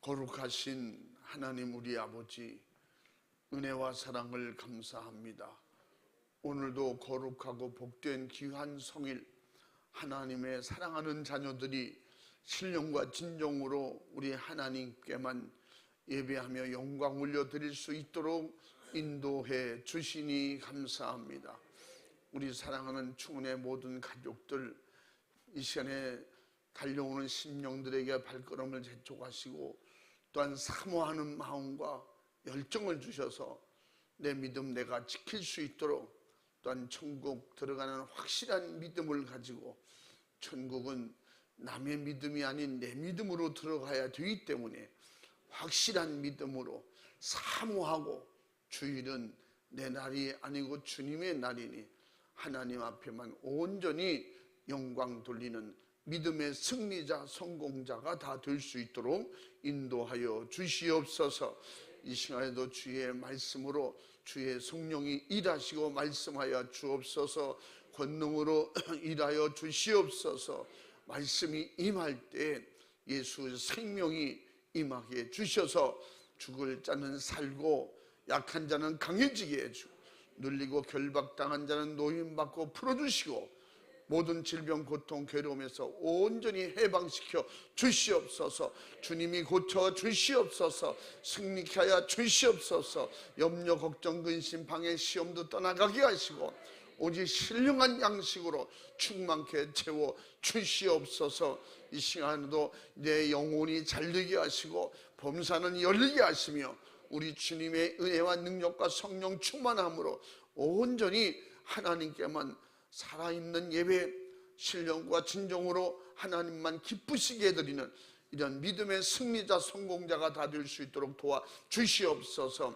거룩하신 하나님 우리 아버지, 은혜와 사랑을 감사합니다. 오늘도 거룩하고 복된 귀한 성일, 하나님의 사랑하는 자녀들이 신령과 진정으로 우리 하나님께만 예배하며 영광 올려드릴 수 있도록 인도해 주시니 감사합니다. 우리 사랑하는 충원의 모든 가족들, 이 시간에 달려오는 심령들에게 발걸음을 재촉하시고 또한 사모하는 마음과 열정을 주셔서 내 믿음 내가 지킬 수 있도록, 또한 천국 들어가는 확실한 믿음을 가지고, 천국은 남의 믿음이 아닌 내 믿음으로 들어가야 되기 때문에 확실한 믿음으로 사모하고, 주일은 내 날이 아니고 주님의 날이니 하나님 앞에만 온전히 영광 돌리는 믿음의 승리자, 성공자가 다 될 수 있도록 인도하여 주시옵소서. 이 시간에도 주의 말씀으로 주의 성령이 일하시고 말씀하여 주옵소서. 권능으로 일하여 주시옵소서. 말씀이 임할 때 예수의 생명이 임하게 주셔서 죽을 자는 살고 약한 자는 강해지게 해주고, 눌리고 결박당한 자는 노임받고 풀어주시고, 모든 질병, 고통, 괴로움에서 온전히 해방시켜 주시옵소서. 주님이 고쳐 주시옵소서. 승리케 하여 주시옵소서. 염려, 걱정, 근심, 방해, 시험도 떠나가게 하시고 오직 신령한 양식으로 충만케 채워 주시옵소서. 이 시간에도 내 영혼이 잘되게 하시고 범사는 열리게 하시며 우리 주님의 은혜와 능력과 성령 충만함으로 온전히 하나님께만 살아있는 예배, 신령과 진정으로 하나님만 기쁘시게 해드리는 이런 믿음의 승리자, 성공자가 다 될 수 있도록 도와 주시옵소서.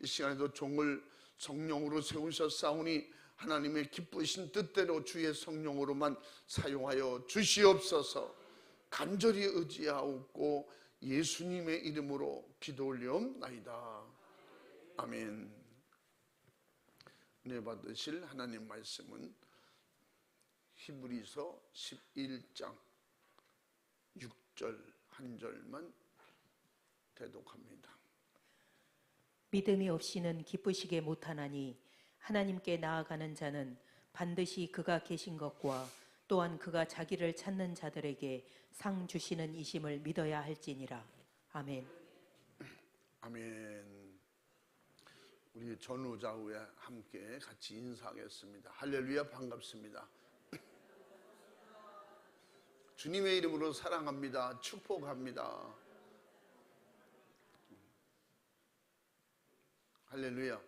이 시간에도 종을 성령으로 세우셨사오니 하나님의 기쁘신 뜻대로 주의 성령으로만 사용하여 주시옵소서. 간절히 의지하옵고 예수님의 이름으로 기도 올리옵나이다. 아멘. 은혜 받으실 하나님 말씀은 히브리서 11장 6절 한 절만 대독합니다. 믿음이 없이는 기쁘시게 못하나니 하나님께 나아가는 자는 반드시 그가 계신 것과 또한 그가 자기를 찾는 자들에게 상 주시는 이심을 믿어야 할지니라. 아멘. 아멘. 우리 전우좌우에 함께 같이 인사하겠습니다. 할렐루야, 반갑습니다. 주님의 이름으로 사랑합니다. 축복합니다. 할렐루야.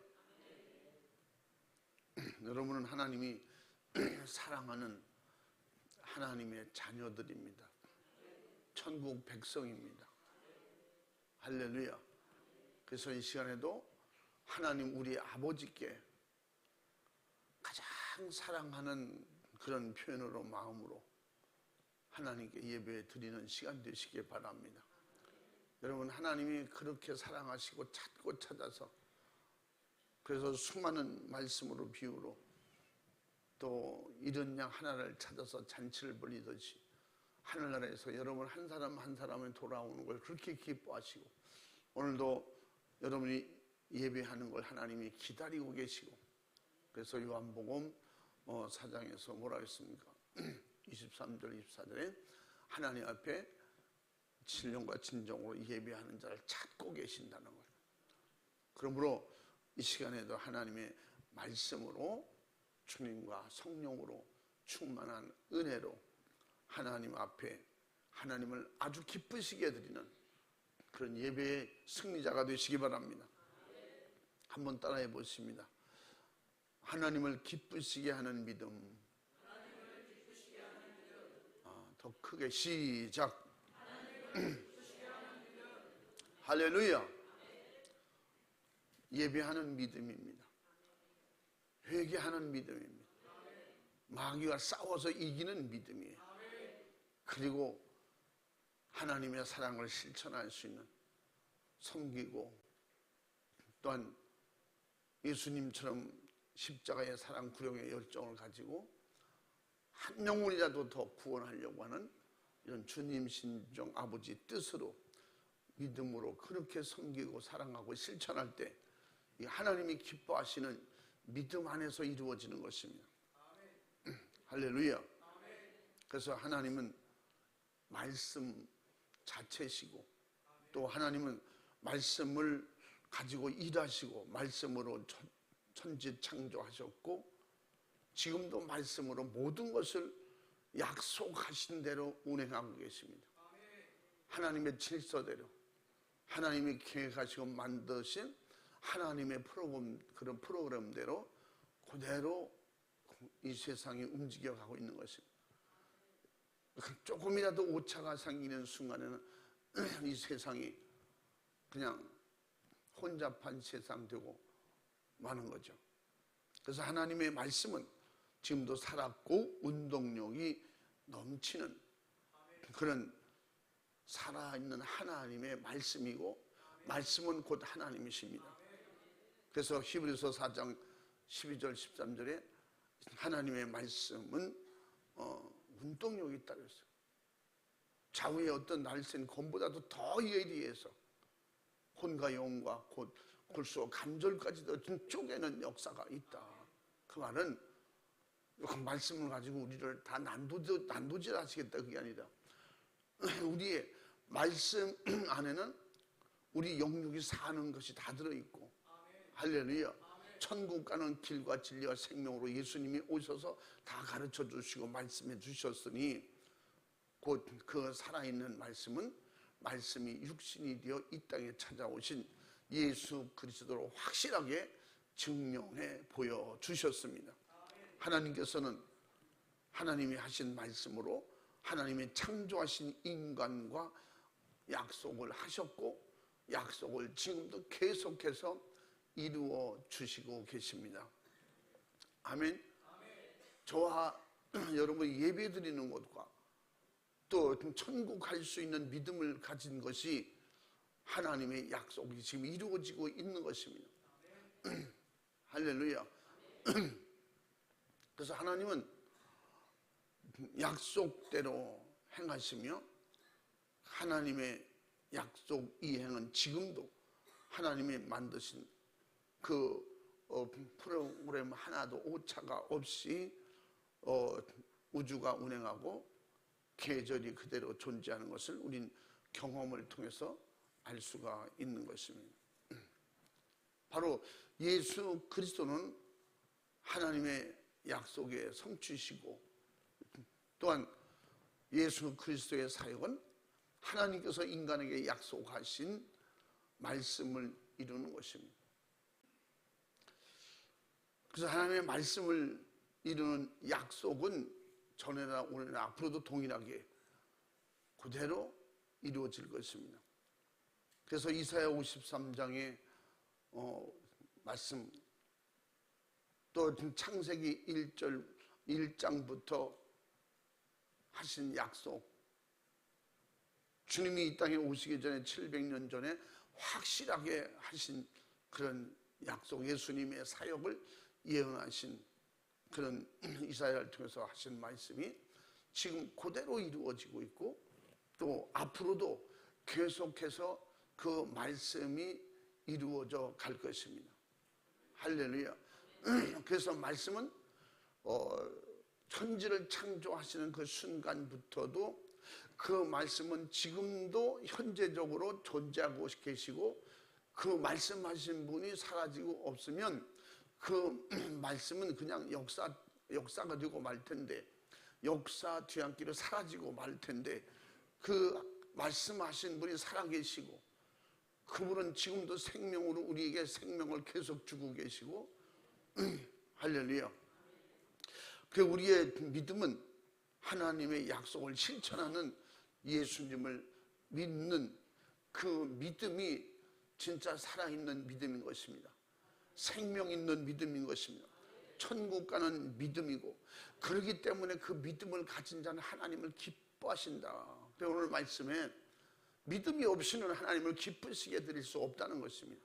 여러분은 하나님이 사랑하는 하나님의 자녀들입니다. 천국 백성입니다. 할렐루야. 그래서 이 시간에도 하나님 우리 아버지께 가장 사랑하는 그런 표현으로, 마음으로 하나님께 예배 드리는 시간 되시길 바랍니다. 여러분, 하나님이 그렇게 사랑하시고 찾고 찾아서, 그래서 수많은 말씀으로 비유로 또 잃은 양 하나를 찾아서 잔치를 벌이듯이 하늘나라에서 여러분 한 사람 한 사람이 돌아오는 걸 그렇게 기뻐하시고, 오늘도 여러분이 예배하는 걸 하나님이 기다리고 계시고, 그래서 요한복음 4장에서 뭐라 했습니까? 23절 24절에 하나님 앞에 신령과 진정으로 예배하는 자를 찾고 계신다는 거예요. 그러므로 이 시간에도 하나님의 말씀으로, 주님과 성령으로 충만한 은혜로 하나님 앞에 하나님을 아주 기쁘시게 드리는 그런 예배의 승리자가 되시기 바랍니다. 한번 따라해 보십니다. 하나님을 기쁘시게 하는 믿음. 더 크게 시작. 할렐루야. 예배하는 믿음입니다. 회개하는 믿음입니다. 마귀와 싸워서 이기는 믿음이에요. 그리고 하나님의 사랑을 실천할 수 있는, 섬기고 또한 예수님처럼 십자가의 사랑, 구령의 열정을 가지고 한 영혼이라도 더 구원하려고 하는 이런 주님 신정 아버지 뜻으로 믿음으로 그렇게 섬기고 사랑하고 실천할 때 이 하나님이 기뻐하시는 믿음 안에서 이루어지는 것입니다. 할렐루야. 그래서 하나님은 말씀 자체시고 또 하나님은 말씀을 가지고 일하시고 말씀으로 천지 창조하셨고 지금도 말씀으로 모든 것을 약속하신 대로 운행하고 계십니다. 하나님의 질서대로 하나님이 계획하시고 만드신 하나님의 그런 프로그램대로 그대로 이 세상이 움직여가고 있는 것입니다. 조금이라도 오차가 생기는 순간에는 이 세상이 그냥 혼잡한 세상 되고 마는 거죠. 그래서 하나님의 말씀은 지금도 살았고 운동력이 넘치는 그런 살아있는 하나님의 말씀이고 말씀은 곧 하나님이십니다. 그래서 히브리서 4장 12절 13절에 하나님의 말씀은 운동력이 있다 그랬어요. 좌우의 어떤 날쌘 검보다도 더 예리해서 혼과 영과 곧 골수와 관절까지도 쪼개는 역사가 있다. 그 말은 그 말씀을 가지고 우리를 다 난도질하시겠다 그게 아니라 우리의 말씀 안에는 우리 영육이 사는 것이 다 들어있고 할렐루야. 천국 가는 길과 진리와 생명으로 예수님이 오셔서 다 가르쳐 주시고 말씀해 주셨으니 곧 그 살아있는 말씀은 말씀이 육신이 되어 이 땅에 찾아오신 예수 그리스도로 확실하게 증명해 보여주셨습니다. 하나님께서는 하나님이 하신 말씀으로 하나님이 창조하신 인간과 약속을 하셨고 약속을 지금도 계속해서 이루어 주시고 계십니다. 아멘. 저와 여러분 예배 드리는 것과 또 천국 갈 수 있는 믿음을 가진 것이 하나님의 약속이 지금 이루어지고 있는 것입니다. 할렐루야. 그래서 하나님은 약속대로 행하시며 하나님의 약속 이행은 지금도 하나님이 만드신 그 프로그램 하나도 오차가 없이 우주가 운행하고 계절이 그대로 존재하는 것을 우린 경험을 통해서 알 수가 있는 것입니다. 바로 예수 그리스도는 하나님의 약속의 성취시고 또한 예수 그리스도의 사역은 하나님께서 인간에게 약속하신 말씀을 이루는 것입니다. 그래서 하나님의 말씀을 이루는 약속은 전에나 오늘나 앞으로도 동일하게 그대로 이루어질 것입니다. 그래서 이사야 53장의 말씀 또 창세기 1장부터 하신 약속 주님이 이 땅에 오시기 전에 700년 전에 확실하게 하신 그런 약속 예수님의 사역을 예언하신 그런 이사야를 통해서 하신 말씀이 지금 그대로 이루어지고 있고 또 앞으로도 계속해서 그 말씀이 이루어져 갈 것입니다. 할렐루야. 그래서 말씀은 천지를 창조하시는 그 순간부터도 그 말씀은 지금도 현재적으로 존재하고 계시고 그 말씀하신 분이 사라지고 없으면 그 말씀은 그냥 역사가 되고 말 텐데 역사 뒤안길로 사라지고 말 텐데 그 말씀하신 분이 살아계시고 그분은 지금도 생명으로 우리에게 생명을 계속 주고 계시고 할렐루야. 그 우리의 믿음은 하나님의 약속을 실천하는 예수님을 믿는 그 믿음이 진짜 살아있는 믿음인 것입니다. 생명 있는 믿음인 것입니다. 천국 가는 믿음이고 그렇기 때문에 그 믿음을 가진 자는 하나님을 기뻐하신다. 오늘 말씀에 믿음이 없이는 하나님을 기쁘시게 드릴 수 없다는 것입니다.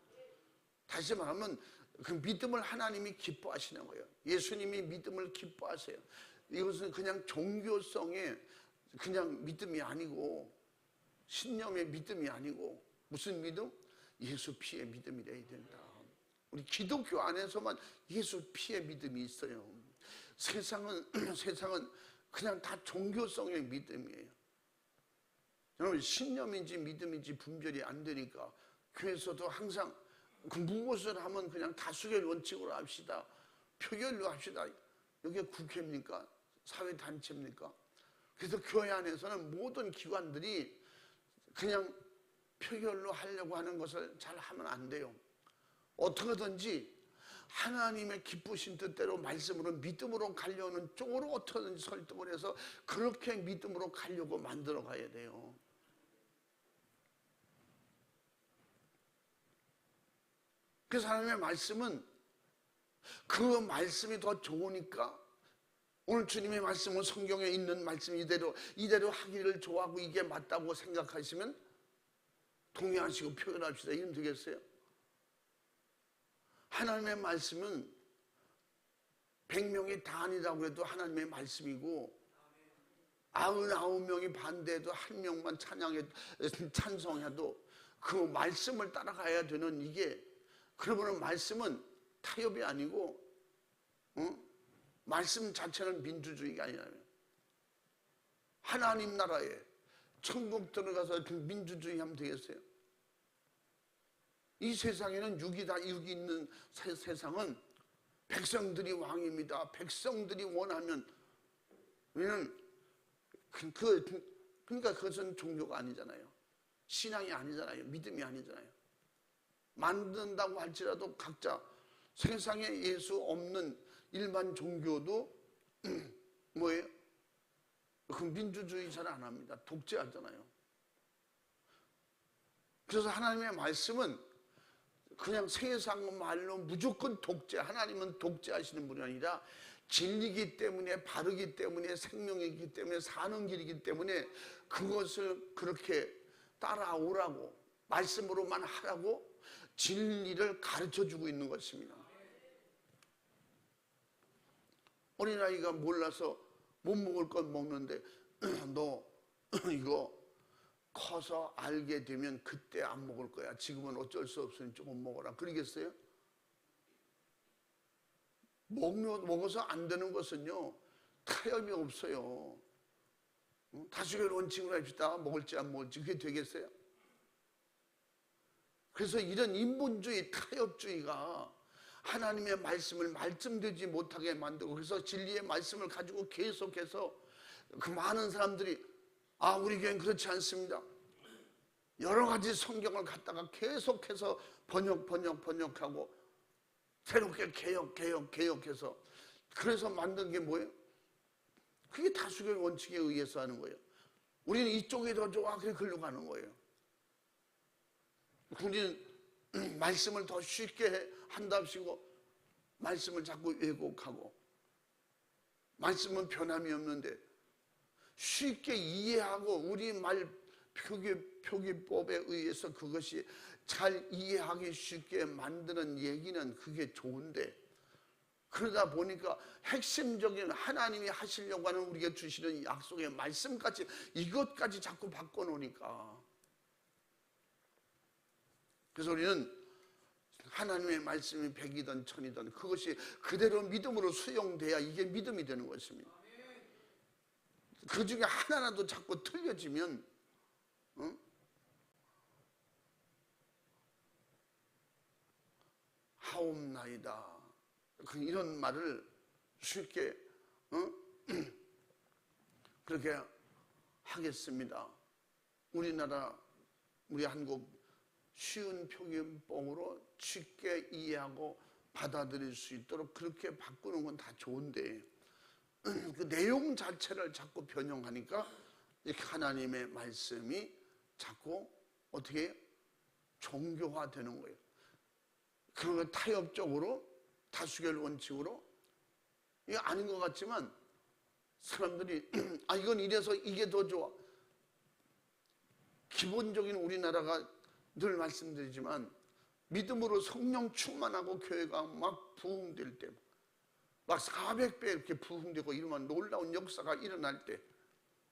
다시 말하면 그 믿음을 하나님이 기뻐하시는 거예요. 예수님이 믿음을 기뻐하세요. 이것은 그냥 종교성의 그냥 믿음이 아니고 신념의 믿음이 아니고 무슨 믿음? 예수 피의 믿음이래야 된다. 우리 기독교 안에서만 예수 피의 믿음이 있어요. 세상은 그냥 다 종교성의 믿음이에요. 여러분, 신념인지 믿음인지 분별이 안 되니까 교회에서도 항상 그 무엇을 하면 그냥 다수결 원칙으로 합시다, 표결로 합시다. 이게 국회입니까? 사회단체입니까? 그래서 교회 안에서는 모든 기관들이 그냥 표결로 하려고 하는 것을 잘 하면 안 돼요. 어떻게든지 하나님의 기쁘신 뜻대로 말씀으로 믿음으로 가려는 쪽으로 어떻게든지 설득을 해서 그렇게 믿음으로 가려고 만들어 가야 돼요. 그래서 하나님의 말씀은 그 말씀이 더 좋으니까 오늘 주님의 말씀은 성경에 있는 말씀 이대로 하기를 좋아하고 이게 맞다고 생각하시면 동의하시고 표현합시다. 이러면 되겠어요? 하나님의 말씀은 100명이 다 아니라고 해도 하나님의 말씀이고 99명이 반대해도 1명만 찬성해도 그 말씀을 따라가야 되는 이게, 그러면 말씀은 타협이 아니고 말씀 자체는 민주주의가 아니라요. 하나님 나라에 천국 들어가서 민주주의 하면 되겠어요? 이 세상에는 육이 있는 세상은 백성들이 왕입니다. 백성들이 원하면, 왜냐면 그러니까 그것은 종교가 아니잖아요. 신앙이 아니잖아요. 믿음이 아니잖아요. 만든다고 할지라도 각자 세상에 예수 없는 일반 종교도 뭐예요? 그 민주주의 잘 안 합니다. 독재하잖아요. 그래서 하나님의 말씀은 그냥 세상 말로 무조건 독재, 하나님은 독재하시는 분이 아니라 진리이기 때문에, 바르기 때문에, 생명이기 때문에, 사는 길이기 때문에 그것을 그렇게 따라오라고, 말씀으로만 하라고 진리를 가르쳐주고 있는 것입니다. 어린아이가 몰라서 못 먹을 건 먹는데 너 이거 커서 알게 되면 그때 안 먹을 거야. 지금은 어쩔 수 없으니 조금 먹어라. 그러겠어요? 먹어서 안 되는 것은요, 타협이 없어요. 다수결 원칙으로 합시다. 먹을지 안 먹을지. 그게 되겠어요? 그래서 이런 인본주의, 타협주의가 하나님의 말씀을 말씀되지 못하게 만들고, 그래서 진리의 말씀을 가지고 계속해서 그 많은 사람들이 우리 교회는 그렇지 않습니다. 여러 가지 성경을 갖다가 계속해서 번역하고 새롭게 개혁해서 그래서 만든 게 뭐예요? 그게 다수결 원칙에 의해서 하는 거예요. 우리는 이쪽이 더 좋아, 그래 글로 가는 거예요. 우리는 말씀을 더 쉽게 한답시고 말씀을 자꾸 왜곡하고, 말씀은 변함이 없는데 쉽게 이해하고 우리 말 표기법에 의해서 그것이 잘 이해하기 쉽게 만드는 얘기는 그게 좋은데, 그러다 보니까 핵심적인 하나님이 하시려고 하는 우리가 주시는 약속의 말씀까지, 이것까지 자꾸 바꿔놓으니까, 그래서 우리는 하나님의 말씀이 100이든 1000이든 그것이 그대로 믿음으로 수용돼야 이게 믿음이 되는 것입니다. 그 중에 하나라도 자꾸 틀려지면 하옵나이다, 이런 말을 쉽게 그렇게 하겠습니다. 우리나라, 우리 한국 쉬운 표기법으로 쉽게 이해하고 받아들일 수 있도록 그렇게 바꾸는 건 다 좋은데, 그 내용 자체를 자꾸 변형하니까 이렇게 하나님의 말씀이 자꾸 어떻게 종교화되는 거예요. 그런 거 타협적으로, 다수결 원칙으로, 이게 아닌 것 같지만 사람들이 이건 이래서 이게 더 좋아. 기본적인 우리나라가 늘 말씀드리지만 믿음으로 성령 충만하고 교회가 막 부흥될 때, 막 400배 이렇게 부흥되고 이러면 놀라운 역사가 일어날 때,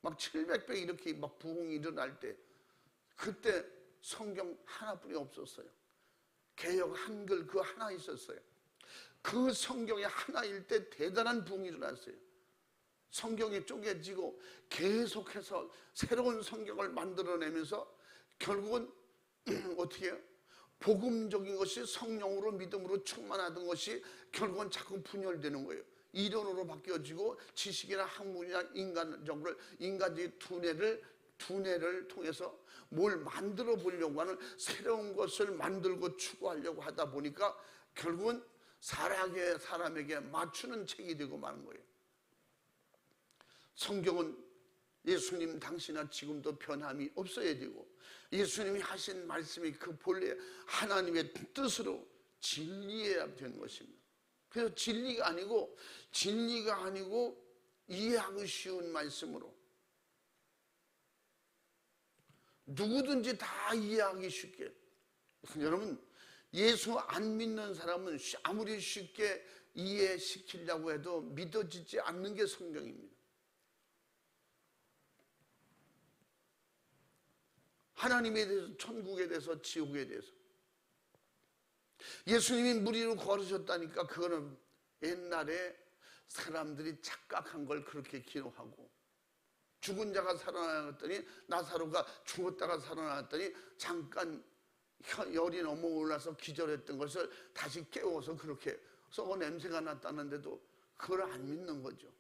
막 700배 이렇게 막 부흥이 일어날 때, 그때 성경 하나뿐이 없었어요. 개역 한글 그 하나 있었어요. 그 성경이 하나일 때 대단한 부흥이 일어났어요. 성경이 쪼개지고 계속해서 새로운 성경을 만들어내면서 결국은 어떻게 해요? 복음적인 것이 성령으로 믿음으로 충만하던 것이 결국은 자꾸 분열되는 거예요. 이론으로 바뀌어지고 지식이나 학문이나 인간적인 두뇌를 통해서 뭘 만들어 보려고 하는 새로운 것을 만들고 추구하려고 하다 보니까 결국은 사람에게 맞추는 책이 되고 마는 거예요. 성경은 예수님 당시나 지금도 변함이 없어야 되고 예수님이 하신 말씀이 그 본래 하나님의 뜻으로 진리해야 되는 것입니다. 그래서 진리가 아니고 이해하기 쉬운 말씀으로 누구든지 다 이해하기 쉽게. 여러분, 예수 안 믿는 사람은 아무리 쉽게 이해시키려고 해도 믿어지지 않는 게 성경입니다. 하나님에 대해서, 천국에 대해서, 지옥에 대해서. 예수님이 물 위로 걸으셨다니까 그거는 옛날에 사람들이 착각한 걸 그렇게 기록하고, 죽은 자가 살아났더니 나사로가 죽었다가 살아났더니 잠깐 열이 너무 올라서 기절했던 것을 다시 깨워서 그렇게 썩어 냄새가 났다는데도 그걸 안 믿는 거죠.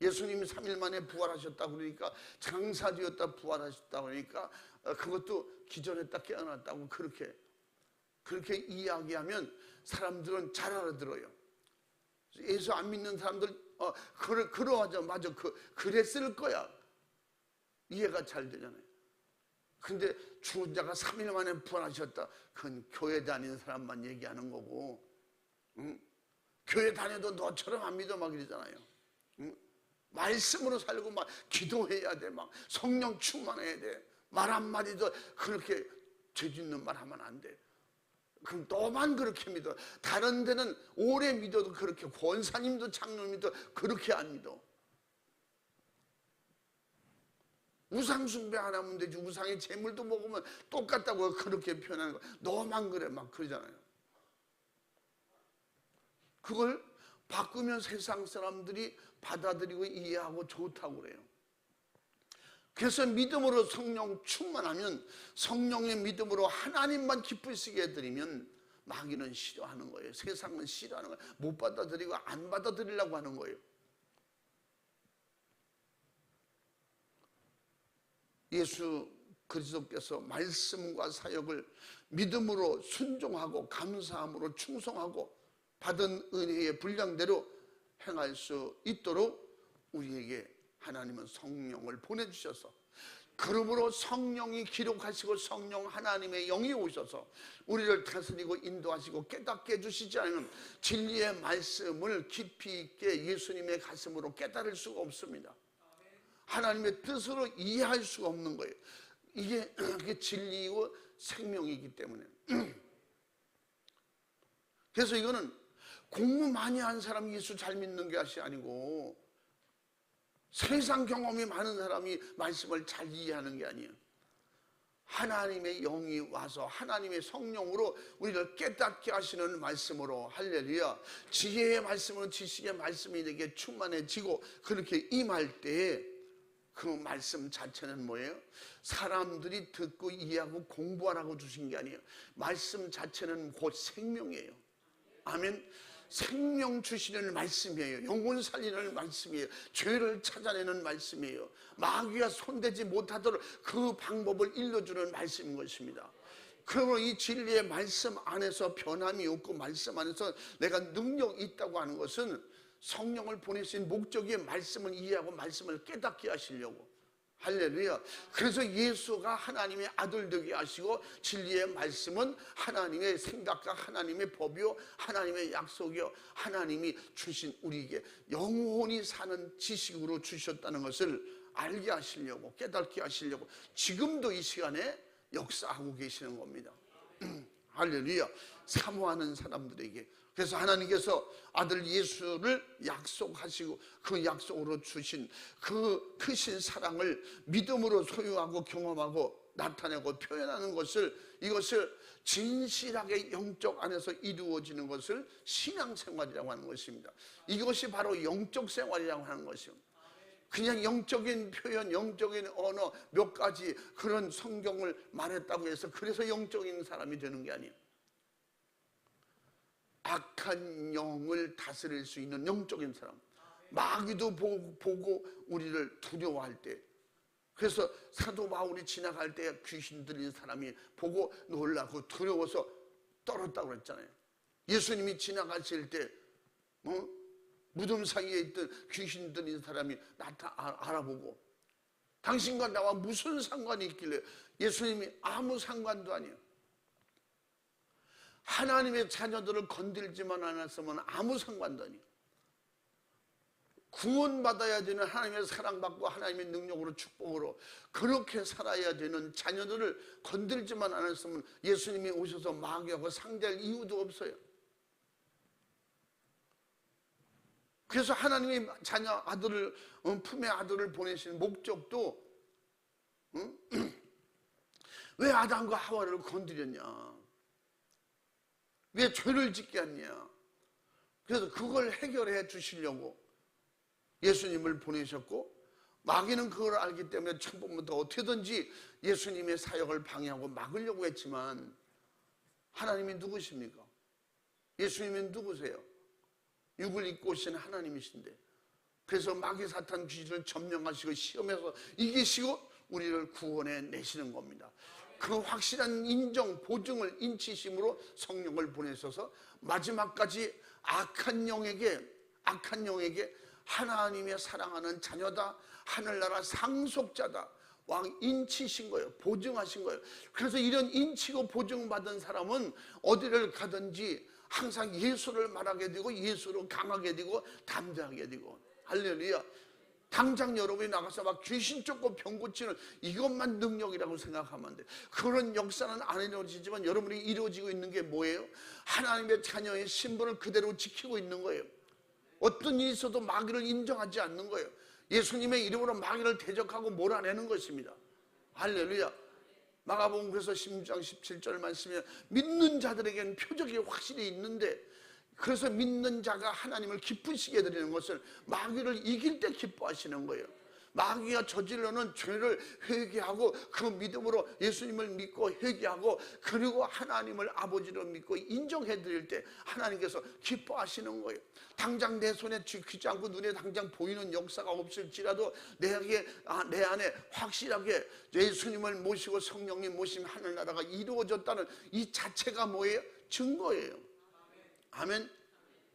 예수님이 3일 만에 부활하셨다고 그러니까, 장사되었다 부활하셨다고 그러니까 그것도 기절했다 깨어났다고 그렇게 이야기하면 사람들은 잘 알아들어요. 예수 안 믿는 사람들 그러하자 맞아 그랬을 거야. 이해가 잘 되잖아요. 근데 죽은 자가 3일 만에 부활하셨다, 그건 교회 다니는 사람만 얘기하는 거고, 응? 교회 다녀도 너처럼 안 믿어 막 이러잖아요. 응? 말씀으로 살고 막 기도해야 돼, 막 성령 충만해야 돼. 말 한마디도 그렇게 죄짓는 말 하면 안 돼. 그럼 너만 그렇게 믿어. 다른 데는 오래 믿어도 그렇게, 권사님도 장로님도 그렇게 안 믿어. 우상 숭배 안 하면 되지, 우상의 재물도 먹으면 똑같다고 그렇게 표현하는 거. 너만 그래 막 그러잖아요. 그걸 바꾸면 세상 사람들이 받아들이고 이해하고 좋다고 그래요. 그래서 믿음으로 성령 충만하면, 성령의 믿음으로 하나님만 기쁘시게 해드리면 마귀는 싫어하는 거예요. 세상은 싫어하는 거예요. 못 받아들이고 안 받아들이려고 하는 거예요. 예수 그리스도께서 말씀과 사역을 믿음으로 순종하고 감사함으로 충성하고 받은 은혜의 분량대로 행할 수 있도록 우리에게 하나님은 성령을 보내주셔서, 그러므로 성령이 기록하시고 성령 하나님의 영이 오셔서 우리를 다스리고 인도하시고 깨닫게 해주시지 않으면 진리의 말씀을 깊이 있게 예수님의 가슴으로 깨달을 수가 없습니다. 하나님의 뜻으로 이해할 수가 없는 거예요. 이게 진리이고 생명이기 때문에. 그래서 이거는 공부 많이 한 사람이 예수 잘 믿는 것이 아니고, 세상 경험이 많은 사람이 말씀을 잘 이해하는 게 아니에요. 하나님의 영이 와서 하나님의 성령으로 우리를 깨닫게 하시는 말씀으로, 할렐루야, 지혜의 말씀으로 지식의 말씀이 내게 충만해지고 그렇게 임할 때에 그 말씀 자체는 뭐예요? 사람들이 듣고 이해하고 공부하라고 주신 게 아니에요. 말씀 자체는 곧 생명이에요. 아멘. 생명 주시는 말씀이에요. 영혼 살리는 말씀이에요. 죄를 찾아내는 말씀이에요. 마귀가 손대지 못하도록 그 방법을 일러주는 말씀인 것입니다. 그러므로 이 진리의 말씀 안에서 변함이 없고 말씀 안에서 내가 능력이 있다고 하는 것은 성령을 보내신 목적이 말씀을 이해하고 말씀을 깨닫게 하시려고. 할렐루야. 그래서 예수가 하나님의 아들 되게 하시고, 진리의 말씀은 하나님의 생각과 하나님의 법이요 하나님의 약속이요 하나님이 주신 우리에게 영원히 사는 지식으로 주셨다는 것을 알게 하시려고, 깨닫게 하시려고 지금도 이 시간에 역사하고 계시는 겁니다. 할렐루야. 사모하는 사람들에게. 그래서 하나님께서 아들 예수를 약속하시고 그 약속으로 주신 그 크신 사랑을 믿음으로 소유하고 경험하고 나타내고 표현하는 것을, 이것을 진실하게 영적 안에서 이루어지는 것을 신앙생활이라고 하는 것입니다. 이것이 바로 영적 생활이라고 하는 것입니다. 그냥 영적인 표현, 영적인 언어 몇 가지 그런 성경을 말했다고 해서 그래서 영적인 사람이 되는 게 아니에요. 악한 영을 다스릴 수 있는 영적인 사람. 마귀도 보고 우리를 두려워할 때, 그래서 사도 바울이 지나갈 때 귀신 들린 사람이 보고 놀라고 두려워서 떨었다고 그랬잖아요. 예수님이 지나가실 때 무덤 사이에 있던 귀신 들린 사람이 알아보고 당신과 나와 무슨 상관이 있길래, 예수님이 아무 상관도 아니에요. 하나님의 자녀들을 건들지만 않았으면 아무 상관도 아니에요. 구원받아야 되는, 하나님의 사랑받고 하나님의 능력으로 축복으로 그렇게 살아야 되는 자녀들을 건들지만 않았으면 예수님이 오셔서 마귀하고 상대할 이유도 없어요. 그래서 하나님이 자녀 아들을, 품의 아들을 보내신 목적도 왜 아담과 하와를 건드렸냐, 왜 죄를 짓게 했냐. 그래서 그걸 해결해 주시려고 예수님을 보내셨고, 마귀는 그걸 알기 때문에 처음부터 어떻게든지 예수님의 사역을 방해하고 막으려고 했지만, 하나님이 누구십니까? 예수님이 누구세요? 육을 입고 오신 하나님이신데, 그래서 마귀 사탄 귀신을 점령하시고 시험해서 이기시고 우리를 구원해 내시는 겁니다. 그 확실한 인정, 보증을 인치심으로 성령을 보내셔서 마지막까지 악한 영에게 하나님의 사랑하는 자녀다, 하늘나라 상속자다, 왕 인치신 거예요. 보증하신 거예요. 그래서 이런 인치고 보증받은 사람은 어디를 가든지 항상 예수를 말하게 되고 예수로 강하게 되고 담대하게 되고. 할렐루야. 당장 여러분이 나가서 막 귀신 쫓고 병 고치는 이것만 능력이라고 생각하면 안 돼요. 그런 역사는 안 이루어지지만 여러분이 이루어지고 있는 게 뭐예요? 하나님의 자녀의 신분을 그대로 지키고 있는 거예요. 어떤 일이 있어도 마귀를 인정하지 않는 거예요. 예수님의 이름으로 마귀를 대적하고 몰아내는 것입니다. 할렐루야. 마가복음 그래서 16장 17절 말씀에 믿는 자들에게는 표적이 확실히 있는데, 그래서 믿는 자가 하나님을 기쁘시게 드리는 것을 마귀를 이길 때 기뻐하시는 거예요. 마귀가 저질러는 죄를 회개하고 그 믿음으로 예수님을 믿고 회개하고 그리고 하나님을 아버지로 믿고 인정해 드릴 때 하나님께서 기뻐하시는 거예요. 당장 내 손에 쥐지 않고 눈에 당장 보이는 역사가 없을지라도 내 안에 확실하게 예수님을 모시고 성령님 모시면 하늘나라가 이루어졌다는 이 자체가 뭐예요? 증거예요. 아멘.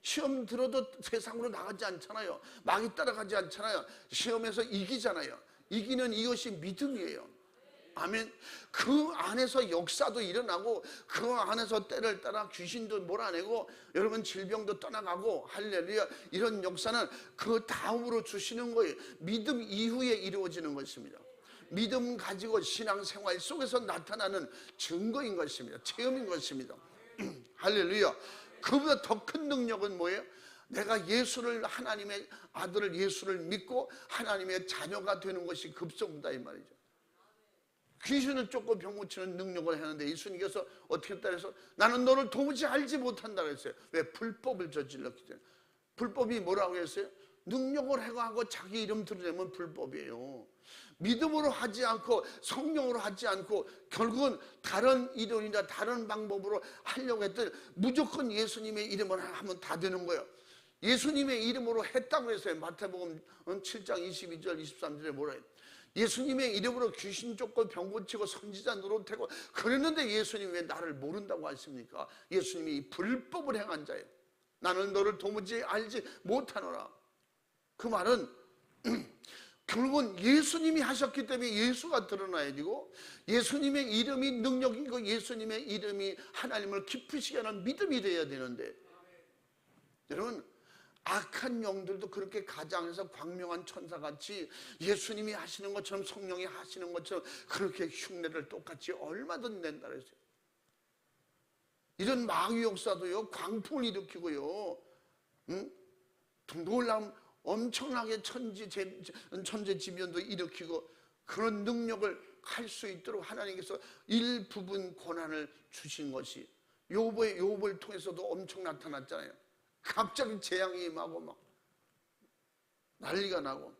시험 들어도 세상으로 나가지 않잖아요. 마귀 따라가지 않잖아요. 시험에서 이기잖아요. 이기는 이것이 믿음이에요. 아멘. 그 안에서 역사도 일어나고 그 안에서 때를 따라 귀신도 몰아내고 여러분 질병도 떠나가고, 할렐루야. 이런 역사는 그 다음으로 주시는 거예요. 믿음 이후에 이루어지는 것입니다. 믿음 가지고 신앙생활 속에서 나타나는 증거인 것입니다. 체험인 것입니다. 할렐루야. 그보다 더 큰 능력은 뭐예요? 내가 예수를, 하나님의 아들을 예수를 믿고 하나님의 자녀가 되는 것이 급성다 이 말이죠. 귀신을 쫓고 병 고치는 능력을 하는데 예수님께서 어떻게 했다 해서 나는 너를 도무지 알지 못한다 그랬어요. 왜? 불법을 저질렀기 때문에. 불법이 뭐라고 했어요? 능력을 행하고 자기 이름 드러내면 불법이에요. 믿음으로 하지 않고 성령으로 하지 않고 결국은 다른 이론이나 다른 방법으로 하려고 했더니 무조건 예수님의 이름을 하면 다 되는 거예요. 예수님의 이름으로 했다고 했어요. 마태복음 7장 22절 23절에 뭐라 해요? 예수님의 이름으로 귀신 쫓고 병 고치고 선지자 노릇하고 그랬는데 예수님이 왜 나를 모른다고 하십니까? 예수님이 이 불법을 행한 자예요. 나는 너를 도무지 알지 못하노라. 그 말은 결국은 예수님이 하셨기 때문에 예수가 드러나야 되고, 예수님의 이름이 능력이고 예수님의 이름이 하나님을 기쁘시게 하는 믿음이 되어야 되는데, 여러분 악한 영들도 그렇게 가장해서 광명한 천사같이 예수님이 하시는 것처럼 성령이 하시는 것처럼 그렇게 흉내를 똑같이 얼마든 낸다 그랬어요. 이런 마귀 역사도요, 광풍을 일으키고요, 놀라운 엄청나게 천재지변도 일으키고 그런 능력을 할 수 있도록 하나님께서 일부분 고난을 주신 것이 욥을 통해서도 엄청 나타났잖아요. 갑자기 재앙이 임하고 막 난리가 나고,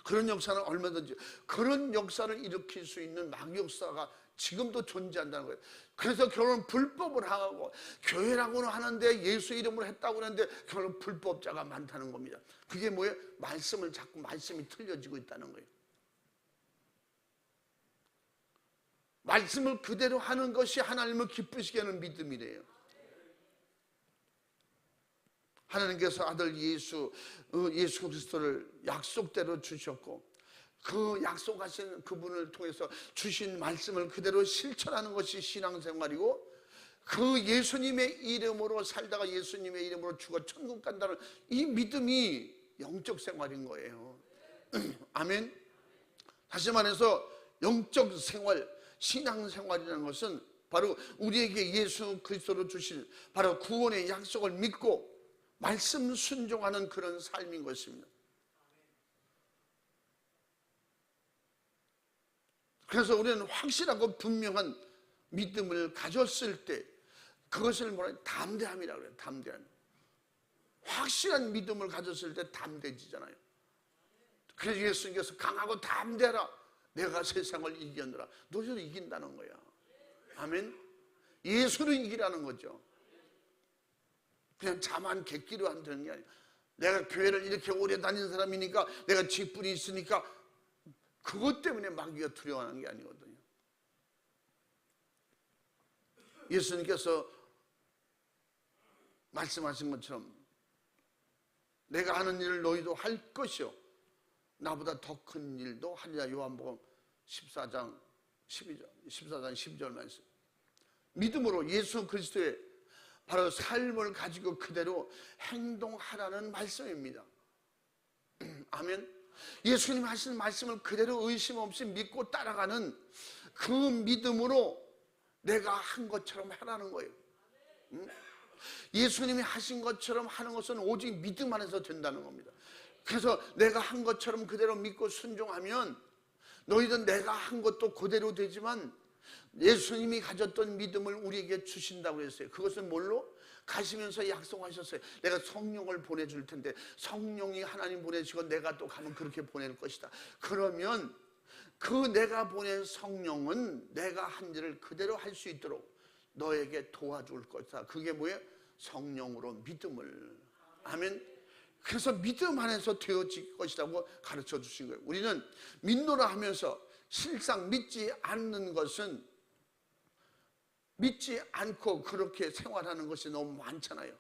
그런 역사는 얼마든지, 그런 역사를 일으킬 수 있는 마귀 역사가 지금도 존재한다는 거예요. 그래서 결국은 불법을 하고, 교회라고는 하는데 예수 이름으로 했다고 하는데 결국 불법자가 많다는 겁니다. 그게 뭐예요? 말씀이 틀려지고 있다는 거예요. 말씀을 그대로 하는 것이 하나님을 기쁘시게 하는 믿음이래요. 하나님께서 아들 예수 그리스도를 약속대로 주셨고, 그 약속하신 그분을 통해서 주신 말씀을 그대로 실천하는 것이 신앙생활이고, 그 예수님의 이름으로 살다가 예수님의 이름으로 죽어 천국 간다는 이 믿음이 영적 생활인 거예요. 아멘. 다시 말해서 영적 생활, 신앙생활이라는 것은 바로 우리에게 예수 그리스도로 주신 바로 구원의 약속을 믿고 말씀 순종하는 그런 삶인 것입니다. 그래서 우리는 확실하고 분명한 믿음을 가졌을 때 그것을 뭐라 담대함이라고 그래요. 담대함. 확실한 믿음을 가졌을 때 담대해지잖아요. 그래서 예수님께서 강하고 담대하라, 내가 세상을 이겼노라. 너희도 이긴다는 거야. 아멘. 예수를 이기라는 거죠. 그냥 자만 객기로 안 되는 게 아니야. 내가 교회를 이렇게 오래 다닌 사람이니까, 내가 직분이 있으니까 그것 때문에 마귀가 두려워하는 게 아니거든요. 예수님께서 말씀하신 것처럼 내가 하는 일을 너희도 할 것이요 나보다 더 큰 일도 하리라. 요한복음 14장 12절 말씀. 믿음으로 예수 그리스도의 바로 삶을 가지고 그대로 행동하라는 말씀입니다. 아멘. 예수님 하신 말씀을 그대로 의심 없이 믿고 따라가는 그 믿음으로 내가 한 것처럼 하라는 거예요. 예수님이 하신 것처럼 하는 것은 오직 믿음 안에서 된다는 겁니다. 그래서 내가 한 것처럼 그대로 믿고 순종하면 너희들 내가 한 것도 그대로 되지만 예수님이 가졌던 믿음을 우리에게 주신다고 했어요. 그것은 뭘로? 가시면서 약속하셨어요. 내가 성령을 보내줄 텐데 성령이 하나님 보내시고 내가 또 가면 그렇게 보낼 것이다. 그러면 그 내가 보낸 성령은 내가 한 일을 그대로 할 수 있도록 너에게 도와줄 것이다. 그게 뭐예요? 성령으로 믿음을. 아멘. 그래서 믿음 안에서 되어질 것이라고 가르쳐 주신 거예요. 우리는 믿노라 하면서 실상 믿지 않는 것은, 믿지 않고 그렇게 생활하는 것이 너무 많잖아요.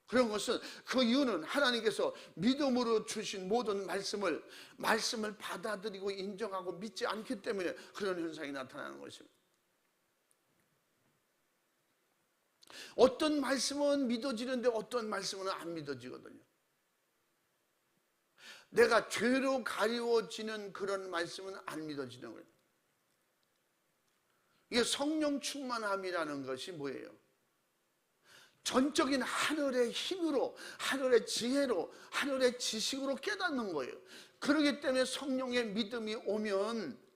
그런 것은, 그 이유는 하나님께서 믿음으로 주신 모든 말씀을 받아들이고 인정하고 믿지 않기 때문에 그런 현상이 나타나는 것입니다. 어떤 말씀은 믿어지는데 어떤 말씀은 안 믿어지거든요. 내가 죄로 가리워지는 그런 말씀은 안 믿어지는 거예요. 이게 성령 충만함이라는 것이 뭐예요? 전적인 하늘의 힘으로, 하늘의 지혜로, 하늘의 지식으로 깨닫는 거예요. 그렇기 때문에 성령의 믿음이 오면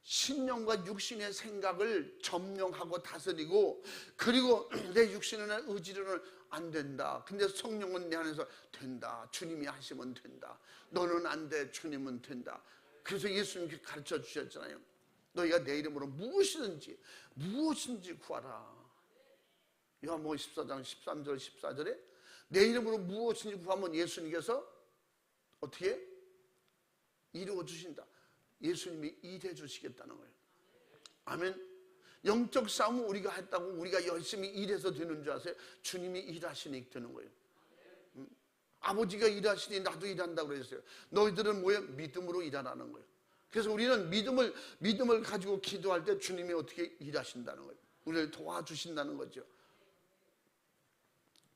신령과 육신의 생각을 점령하고 다스리고, 그리고 내 육신이나 의지로는 안 된다. 근데 성령은 내 안에서 된다. 주님이 하시면 된다. 너는 안 돼. 주님은 된다. 그래서 예수님께 가르쳐 주셨잖아요. 너희가 내 이름으로 무엇이든지 구하라. 요한복음 14장 13절 14절에 내 이름으로 무엇이든지 구하면 예수님께서 어떻게 이루어 주신다. 예수님이 일해 주시겠다는 거예요. 아멘. 영적 싸움은 우리가 했다고 우리가 열심히 일해서 되는 줄 아세요? 주님이 일하시니 되는 거예요. 아버지가 일하시니 나도 일한다고 그랬어요. 너희들은 뭐예요? 믿음으로 일하라는 거예요. 그래서 우리는 믿음을 가지고 기도할 때 주님이 어떻게 일하신다는 거예요. 우리를 도와주신다는 거죠.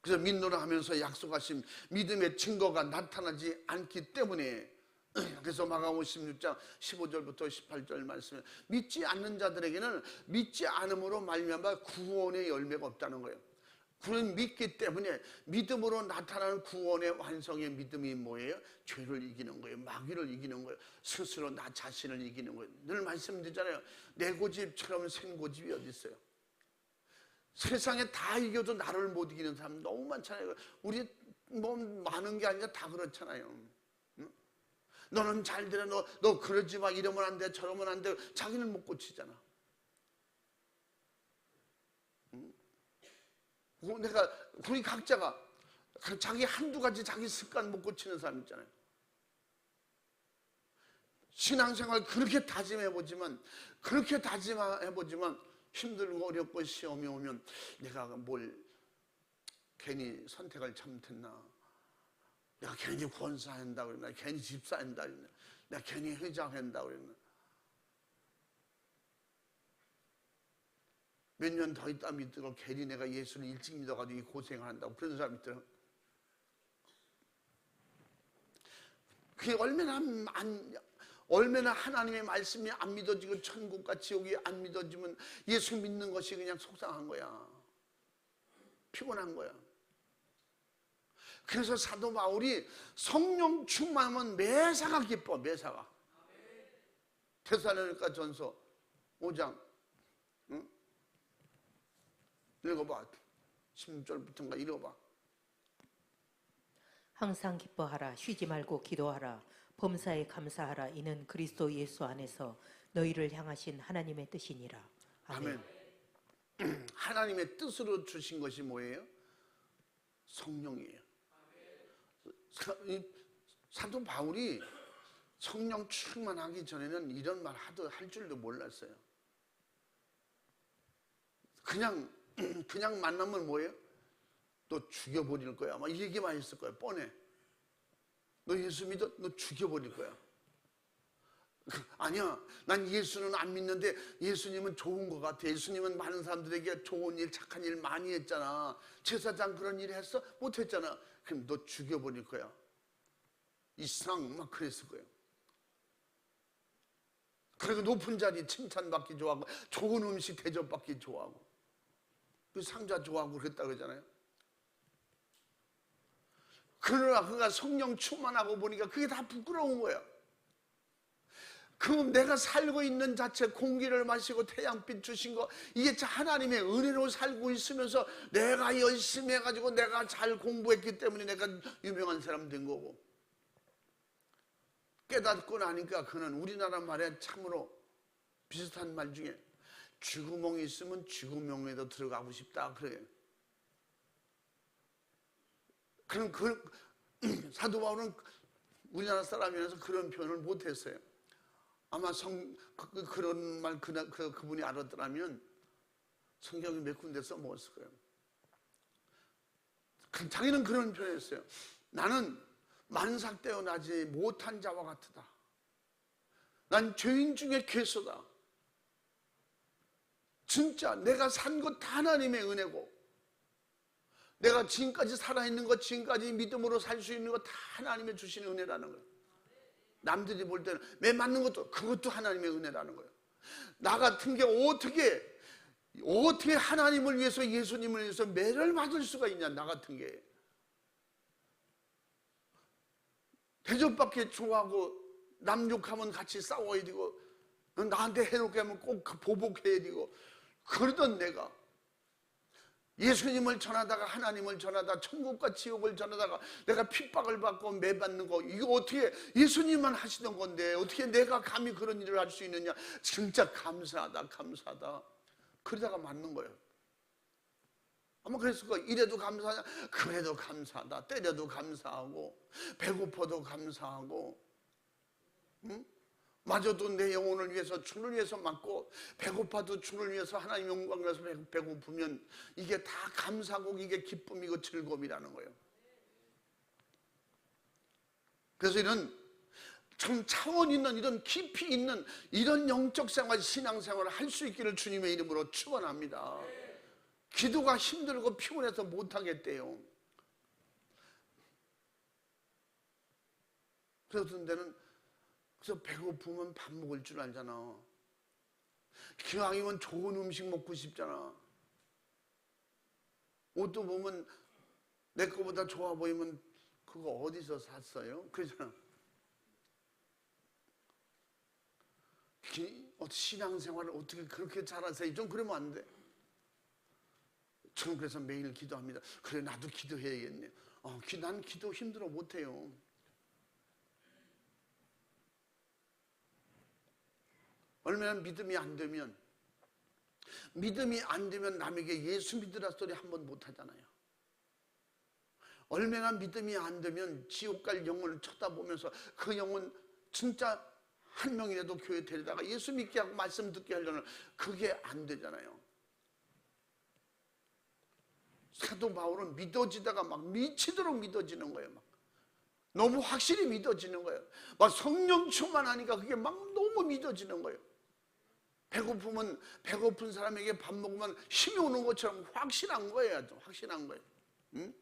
그래서 믿노라 하면서 약속하신 믿음의 증거가 나타나지 않기 때문에 그래서 마가복음 16장 15절부터 18절 말씀에 믿지 않는 자들에게는 믿지 않음으로 말미암아 구원의 열매가 없다는 거예요. 그는 믿기 때문에 믿음으로 나타나는 구원의 완성의 믿음이 뭐예요? 죄를 이기는 거예요. 마귀를 이기는 거예요. 스스로 나 자신을 이기는 거예요. 늘 말씀드리잖아요. 내 고집처럼 생 고집이 어디 있어요? 세상에 다 이겨도 나를 못 이기는 사람 너무 많잖아요. 우리 뭐 많은 게 아니라 다 그렇잖아요. 응? 너는 잘 되라, 너 그러지 마, 이러면 안 돼, 저러면 안 돼. 자기는 못 고치잖아. 응? 우리 각자가 자기 한두 가지 자기 습관 못 고치는 사람 있잖아요. 신앙생활 그렇게 다짐해보지만 힘들고 어렵고 시험이 오면 내가 뭘 괜히 선택을 잘못했나, 내가 괜히 권사한다 그랬나, 괜히 집사한다 그랬나, 내가 괜히 회장한다 그랬나, 몇 년 더 있다 믿고 괜히 내가 예수를 일찍 믿어가지고 이 고생을 한다고 그런 사람이 있더라고요. 그게 얼마나 하나님의 말씀이 안 믿어지고 천국과 지옥이 안 믿어지면 예수 믿는 것이 그냥 속상한 거야. 피곤한 거야. 그래서 사도 바울이 성령 충만하면 매사가 기뻐. 매사가. 데살로니가 전서 5장 응? 읽어봐. 16절부터인가 읽어봐. 항상 기뻐하라. 쉬지 말고 기도하라. 범사에 감사하라. 이는 그리스도 예수 안에서 너희를 향하신 하나님의 뜻이니라. 아멘. 아멘. 하나님의 뜻으로 주신 것이 뭐예요? 성령이에요. 사도 바울이 성령 충만하기 전에는 이런 말 할 줄도 몰랐어요. 그냥 만나면 뭐예요? 너 죽여버릴 거야. 막 이 얘기만 했을 거야. 뻔해. 너 예수 믿어? 너 죽여버릴 거야. 아니야, 난 예수는 안 믿는데 예수님은 좋은 것 같아. 예수님은 많은 사람들에게 좋은 일, 착한 일 많이 했잖아. 제사장 그런 일 했어? 못 했잖아. 그럼 너 죽여버릴 거야. 이상 막 그랬을 거예요. 그리고 높은 자리 칭찬받기 좋아하고 좋은 음식 대접받기 좋아하고 그 상자 좋아하고 그랬다 그러잖아요. 그러나 그가 성령 충만하고 보니까 그게 다 부끄러운 거야. 그 내가 살고 있는 자체, 공기를 마시고 태양빛 주신 거, 이게 하나님의 은혜로 살고 있으면서 내가 열심히 해가지고 내가 잘 공부했기 때문에 내가 유명한 사람 된 거고, 깨닫고 나니까 그는 우리나라 말에 참으로 비슷한 말 중에 쥐구멍이 있으면 쥐구멍에도 들어가고 싶다 그래요. 그럼 사도 바울은 우리나라 사람이라서 그런 표현을 못했어요. 아마 그런 말 그분이 알았더라면 성경에 몇 군데 써먹었을 거예요. 자기는 그런 표현했어요. 나는 만삭되어 나지 못한 자와 같으다. 난 죄인 중에 괴수다. 진짜 내가 산 것 다 하나님의 은혜고, 내가 지금까지 살아있는 것, 지금까지 믿음으로 살 수 있는 것 다 하나님의 주신 은혜라는 거예요. 남들이 볼 때는 매 맞는 것도 그것도 하나님의 은혜라는 거예요. 나 같은 게 어떻게 하나님을 위해서, 예수님을 위해서 매를 맞을 수가 있냐. 나 같은 게 대접받기 좋아하고 남 욕하면 같이 싸워야 되고 나한테 해놓게 하면 꼭 보복해야 되고 그러던 내가 예수님을 전하다가 하나님을 전하다 천국과 지옥을 전하다가 내가 핍박을 받고 매받는 거, 이거 어떻게 예수님만 하시던 건데 어떻게 내가 감히 그런 일을 할 수 있느냐. 진짜 감사하다. 그러다가 맞는 거예요. 아마 그랬을 거예요. 이래도 감사하냐, 그래도 감사하다. 때려도 감사하고 배고파도 감사하고, 응? 맞아도 내 영혼을 위해서, 주를 위해서 맞고, 배고파도 주를 위해서 하나님 영광을 위해서 배고프면 이게 다 감사고 이게 기쁨이고 즐거움이라는 거예요. 그래서 이런 좀 차원 있는, 이런 깊이 있는 이런 영적 생활, 신앙 생활을 할 수 있기를 주님의 이름으로 축원합니다. 기도가 힘들고 피곤해서 못하겠대요. 그래서 어떤 데는 그래서 배고프면 밥 먹을 줄 알잖아. 기왕이면 좋은 음식 먹고 싶잖아. 옷도 보면 내 거보다 좋아 보이면 그거 어디서 샀어요? 그러잖아. 신앙생활을 어떻게 그렇게 잘하세요? 좀 그러면 안 돼. 저는 그래서 매일 기도합니다. 그래, 나도 기도해야겠네. 난 기도 힘들어 못해요. 얼마나 믿음이 안 되면 남에게 예수 믿으라 소리 한 번 못 하잖아요. 얼마나 믿음이 안 되면 지옥 갈 영혼을 쳐다보면서 그 영혼 진짜 한 명이라도 교회 데려다가 예수 믿게 하고 말씀 듣게 하려는, 그게 안 되잖아요. 사도 바울은 믿어지다가 막 미치도록 믿어지는 거예요. 막 너무 확실히 믿어지는 거예요. 막 성령 충만하니까 그게 막 너무 믿어지는 거예요. 배고프면 배고픈 사람에게 밥 먹으면 힘이 오는 것처럼 확실한 거예요. 확실한 거예요. 응?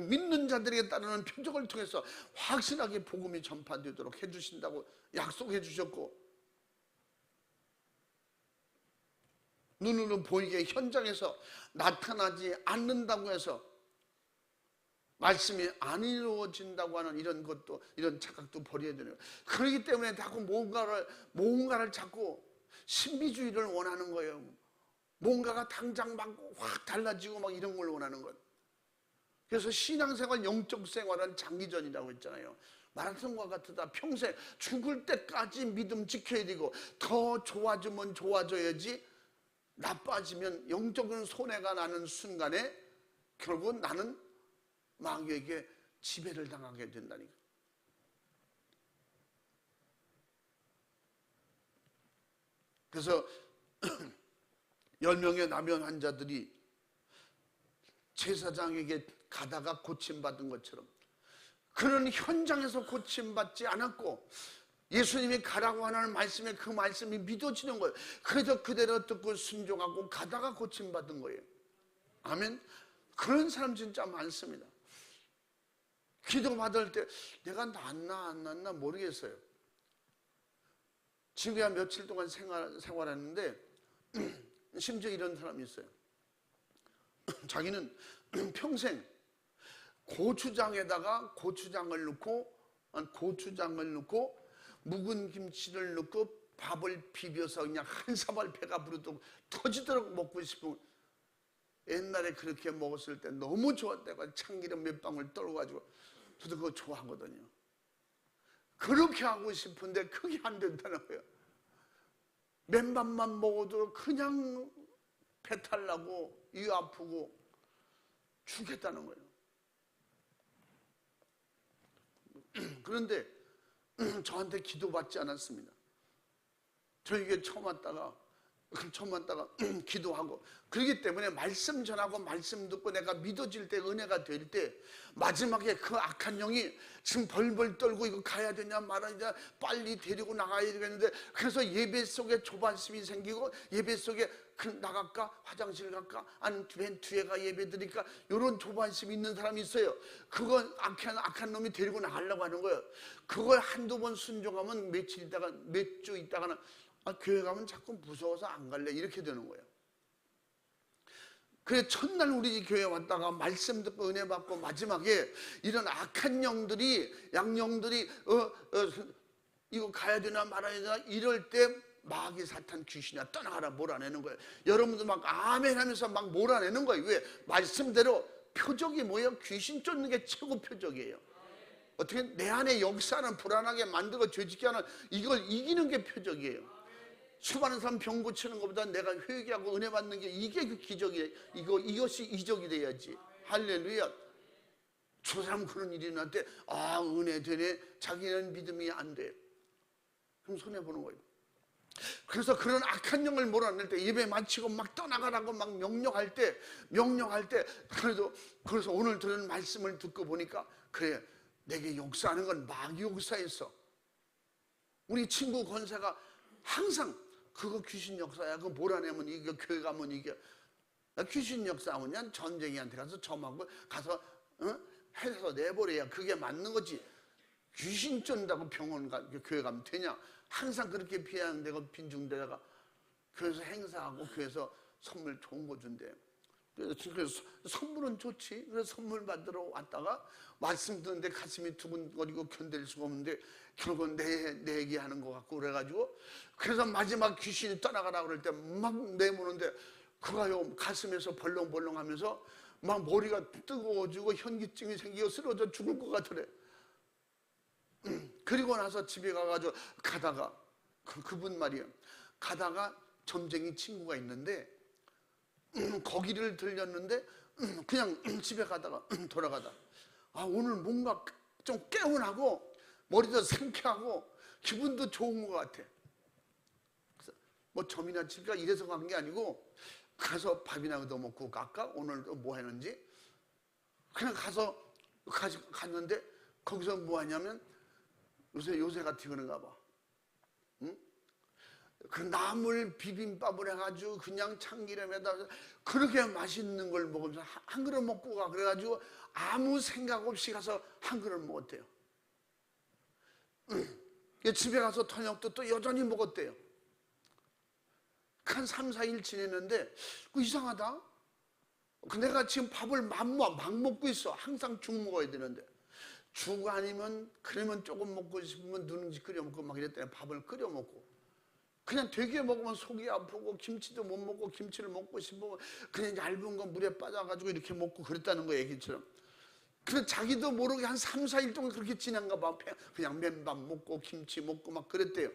믿는 자들에게 따르는 표적을 통해서 확실하게 복음이 전파되도록 해주신다고 약속해 주셨고, 눈으로 보이게 현장에서 나타나지 않는다고 해서 말씀이 안 이루어진다고 하는 이런 것도, 이런 착각도 버려야 되는 거예요. 그렇기 때문에 자꾸 뭔가를 자꾸 신비주의를 원하는 거예요. 뭔가가 당장 막 확 달라지고 막 이런 걸 원하는 것. 그래서 신앙생활, 영적 생활은 장기전이라고 했잖아요. 마라톤과 같다. 평생 죽을 때까지 믿음 지켜야 되고, 더 좋아지면 좋아져야지, 나빠지면 영적인 손해가 나는 순간에 결국 나는 마귀에게 지배를 당하게 된다니까. 그래서 10명의 나병 환자들이 제사장에게 가다가 고침받은 것처럼, 그는 현장에서 고침받지 않았고 예수님이 가라고 하는 말씀에 그 말씀이 믿어지는 거예요. 그래서 그대로 듣고 순종하고 가다가 고침받은 거예요. 아멘. 그런 사람 진짜 많습니다. 기도 받을 때 내가 낫나 안 낫나 모르겠어요. 친구가 며칠 동안 생활했는데 심지어 이런 사람이 있어요. 자기는 평생 고추장에다가 고추장을 넣고 묵은 김치를 넣고 밥을 비벼서 그냥 한 사발 배가 부르도록 터지도록 먹고 싶은, 옛날에 그렇게 먹었을 때 너무 좋았다고 참기름 몇 방울 떨어가지고, 저도 그거 좋아하거든요. 그렇게 하고 싶은데 그게 안 된다는 거예요. 맨밥만 먹어도 그냥 배탈 나고 이 아프고 죽겠다는 거예요. 그런데 저한테 기도받지 않았습니다. 저에게 처음 왔다가 기도하고, 그렇기 때문에 말씀 전하고 말씀 듣고 내가 믿어질 때, 은혜가 될 때, 마지막에 그 악한 영이 지금 벌벌 떨고 이거 가야 되냐 말아야 빨리 데리고 나가야 되겠는데, 그래서 예배 속에 조바심이 생기고, 예배 속에 나갈까, 화장실 갈까, 아니면 맨 뒤에 가 예배 드릴까, 이런 조바심이 있는 사람이 있어요. 그거 악한 놈이 데리고 나가려고 하는 거예요. 그걸 한두 번 순종하면 며칠 있다가, 몇 주 있다가는 교회 가면 자꾸 무서워서 안 갈래, 이렇게 되는 거예요. 그래, 첫날 우리 집 교회 왔다가 말씀 듣고 은혜 받고, 마지막에 이런 악한 영들이, 양영들이 이거 가야 되나 말아야 되나 이럴 때 마귀 사탄 귀신이야 떠나가라 몰아내는 거예요. 여러분도 막 아멘 하면서 막 몰아내는 거예요. 왜? 말씀대로 표적이 뭐예요? 귀신 쫓는 게 최고 표적이에요. 어떻게 내 안에 역사는 불안하게 만들고 죄짓게 하는, 이걸 이기는 게 표적이에요. 수많은 사람 병 고치는 것보다 내가 회개하고 은혜 받는 게, 이게 그 기적이에요. 이것이 이적이 돼야지. 할렐루야. 저 사람 그런 일이 났대. 은혜 되네. 자기는 믿음이 안 돼. 그럼 손해보는 거예요. 그래서 그런 악한 영을 몰아낼 때, 예배 마치고 막 떠나가라고 막 명령할 때, 그래서 오늘 들은 말씀을 듣고 보니까, 그래, 내게 역사하는 건 마귀 역사였어. 우리 친구 권사가 항상 그거 귀신 역사야. 그거 몰아내면 이겨, 교회 가면 이겨. 귀신 역사하면 전쟁이한테 가서 점하고 가서 해서 내버려야 그게 맞는 거지. 귀신 쫓는다고 교회 가면 되냐? 항상 그렇게 비아냥대고 빈중대다가 교회에서 행사하고 교회에서 선물 좋은 거 준대. 그래서 선물은 좋지. 그래서 선물 받으러 왔다가 말씀 듣는데 가슴이 두근거리고 견딜 수가 없는데 결국은 내 얘기하는 것 같고 그래가지고 그래서 마지막 귀신이 떠나가라 그럴 때 막 내모는데 그가요 가슴에서 벌렁벌렁하면서 막 머리가 뜨거워지고 현기증이 생기고 쓰러져 죽을 것 같으래. 그리고 나서 집에 가가지고 가다가 그분 말이에요. 가다가 점쟁이 친구가 있는데 거기를 들렸는데 그냥 집에 가다가 돌아가다 오늘 뭔가 좀 개운하고 머리도 상쾌하고 기분도 좋은 것 같아. 그래서 뭐 점이나 칠까 이래서 간 게 아니고 가서 밥이나 얻어 먹고 갈까? 오늘도 뭐 했는지 그냥 갔는데 거기서 뭐 하냐면 요새 같이 그런가 봐. 응? 그 나물 비빔밥을 해가지고 그냥 참기름에다 그렇게 맛있는 걸 먹으면서 한 그릇 먹고 가. 그래가지고 아무 생각 없이 가서 한 그릇 먹었대요. 집에 가서 저녁도 또 여전히 먹었대요. 한 3, 4일 지냈는데 이상하다. 내가 지금 밥을 막 먹고 있어. 항상 죽 먹어야 되는데 죽 아니면 그러면 조금 먹고 싶으면 누룽지 끓여 먹고 막 이랬더니 밥을 끓여 먹고 그냥 되게 먹으면 속이 아프고 김치도 못 먹고 김치를 먹고 싶으면 그냥 얇은 거 물에 빠져가지고 이렇게 먹고 그랬다는 거 얘기처럼. 그래서 자기도 모르게 한 3, 4일 동안 그렇게 지난가 봐. 그냥 맨밥 먹고 김치 먹고 막 그랬대요.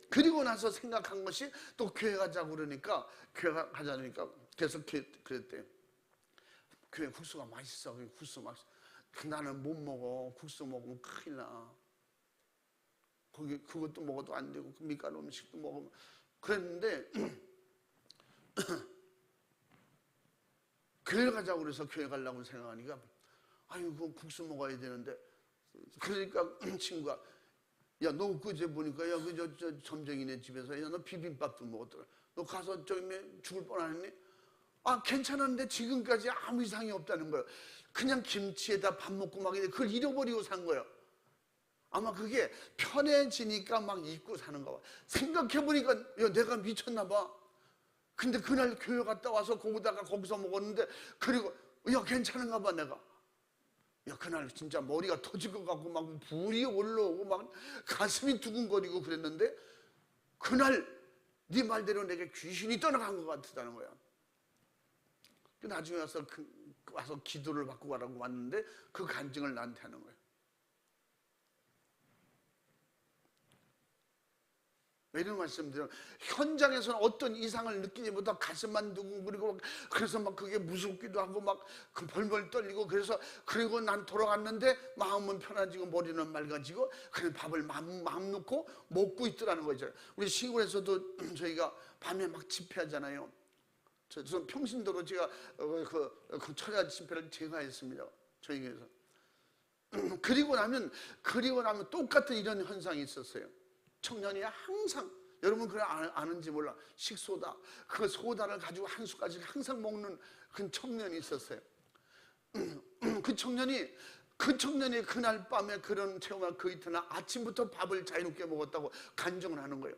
그리고 나서 생각한 것이 또 교회 가자고 그러니까 교회 가자니까 그래서 그랬대요. 교회 국수가 맛있어. 국수 맛있어. 나는 못 먹어. 국수 먹으면 큰일 나. 그것도 먹어도 안 되고 밀가루 음식도 먹으면 그랬는데 교회 가자고 그래서 교회 가려고 생각하니까 아이고 국수 먹어야 되는데 그러니까 친구가 야 너 그제 보니까 야 저 점쟁이네 집에서 야 너 비빔밥도 먹었더라. 너 가서 저기 죽을 뻔하니? 괜찮았는데 지금까지 아무 이상이 없다는 거예요. 그냥 김치에다 밥 먹고 막 그걸 잃어버리고 산 거예요. 아마 그게 편해지니까 막 잊고 사는가 봐. 생각해보니까 야 내가 미쳤나 봐. 근데 그날 교회 갔다 와서 거기서 먹었는데 그리고 야 괜찮은가 봐 내가. 야 그날 진짜 머리가 터질 것 같고 막 불이 올라오고 막 가슴이 두근거리고 그랬는데 그날 네 말대로 내게 귀신이 떠나간 것 같다는 거야. 나중에 와서 기도를 받고 가라고 왔는데 그 간증을 나한테 하는 거예요. 왜 이런 말씀드려요? 현장에서는 어떤 이상을 느끼지 못하고 가슴만 두근거리고 그래서 막 그게 무섭기도 하고 막 벌벌 떨리고 그리고 난 돌아갔는데 마음은 편해지고 머리는 맑아지고 그래 밥을 마음 놓고 먹고 있더라는 거죠. 우리 시골에서도 저희가 밤에 막 집회하잖아요. 저 평신도로 제가 그 철야 집회를 제가 했습니다. 저희 교회에서. 그리고 나면 똑같은 이런 현상이 있었어요. 청년이 항상 여러분 그래 아는지 몰라 식소다 그 소다를 가지고 한 숟가락씩 항상 먹는 그 청년이 있었어요. 그 청년이 그날 밤에 그런 체험을 그 이튿날 아침부터 밥을 자유롭게 먹었다고 간증을 하는 거예요.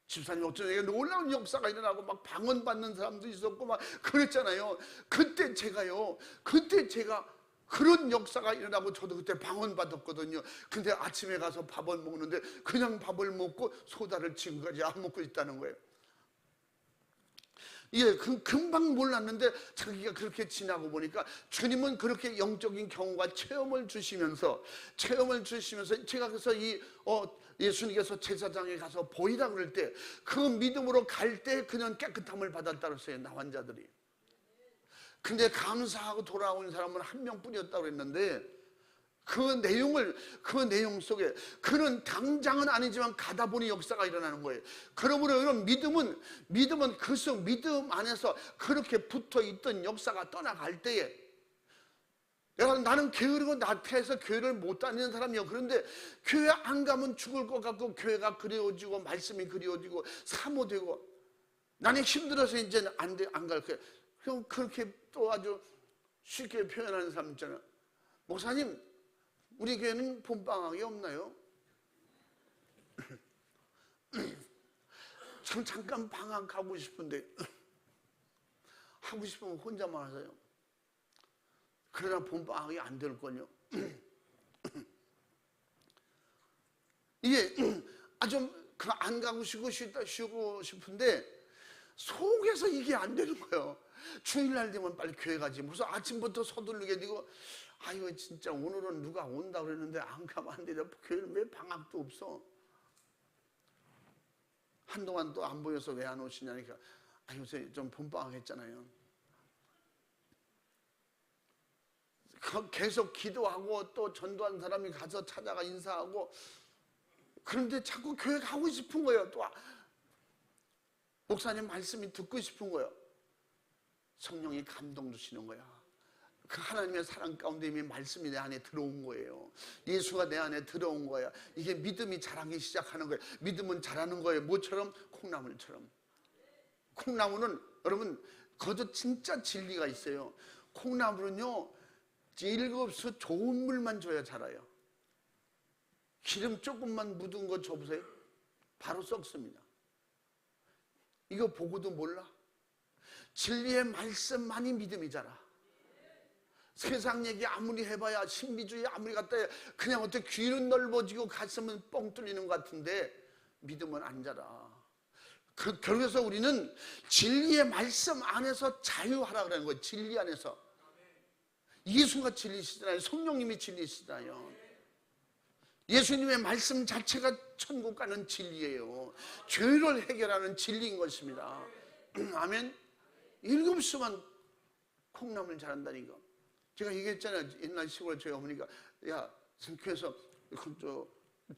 집사님 어쩌면 놀라운 역사가 일어나고 막 방언받는 사람도 있었고 막 그랬잖아요. 그때 제가 그런 역사가 일어나고 저도 그때 방언받았거든요. 근데 아침에 가서 밥을 먹는데 그냥 밥을 먹고 소다를 지금까지 안 먹고 있다는 거예요. 금방 몰랐는데 자기가 그렇게 지나고 보니까 주님은 그렇게 영적인 경험과 체험을 주시면서 제가 그래서 예수님께서 제사장에 가서 보이라 그럴 때 그 믿음으로 갈 때 그냥 깨끗함을 받았다고 했어요. 나 환자들이. 근데 감사하고 돌아온 사람은 한 명뿐이었다고 그랬는데 그 내용 속에 그는 당장은 아니지만 가다 보니 역사가 일어나는 거예요. 그러므로 이런 믿음 안에서 그렇게 붙어 있던 역사가 떠나갈 때에 나는 게으르고 나태해서 교회를 못 다니는 사람이요. 그런데 교회 안 가면 죽을 것 같고 교회가 그리워지고 말씀이 그리워지고 사모되고 나는 힘들어서 이제 안 갈 거예요. 그럼 그렇게 또 아주 쉽게 표현하는 사람 있잖아요. 목사님, 우리 교회는 봄방학이 없나요? 전 잠깐 방학 가고 싶은데 하고 싶으면 혼자만 하세요. 그러나 봄방학이 안 될 거요. 이게 좀 안 가고 쉬고 싶은데 속에서 이게 안 되는 거예요. 주일날 되면 빨리 교회 가지. 무슨 아침부터 서두르게 되고, 아이고 진짜 오늘은 누가 온다 그랬는데 안 가면 안 되냐. 교회는 왜 방학도 없어? 한동안 또 안 보여서 왜 안 오시냐니까, 요새 좀 봄방학 했잖아요. 계속 기도하고 또 전도한 사람이 가서 찾아가 인사하고, 그런데 자꾸 교회 가고 싶은 거예요. 또 목사님 말씀이 듣고 싶은 거예요. 성령이 감동 주시는 거야. 그 하나님의 사랑 가운데 이미 말씀이 내 안에 들어온 거예요. 예수가 내 안에 들어온 거야. 이게 믿음이 자라기 시작하는 거예요. 믿음은 자라는 거예요. 뭐처럼? 콩나물처럼. 콩나물은 여러분 거저 진짜 진리가 있어요. 콩나물은요 7수 좋은 물만 줘야 자라요. 기름 조금만 묻은 거 줘보세요. 바로 썩습니다. 이거 보고도 몰라? 진리의 말씀만이 믿음이 자라. 세상 얘기 아무리 해봐야, 신비주의 아무리 갖다 해, 그냥 어떻게 귀는 넓어지고 가슴은 뻥 뚫리는 것 같은데 믿음은 안 자라. 그래서 우리는 진리의 말씀 안에서 자유하라 그러는 거예요. 진리 안에서. 예수가 진리시잖아요. 성령님이 진리시잖아요. 예수님의 말씀 자체가 천국 가는 진리예요. 죄를 해결하는 진리인 것입니다. 아멘. 7수만 콩나물 자란다니까. 제가 얘기했잖아요. 옛날 시골에 저희 어머니가, 야 성교에서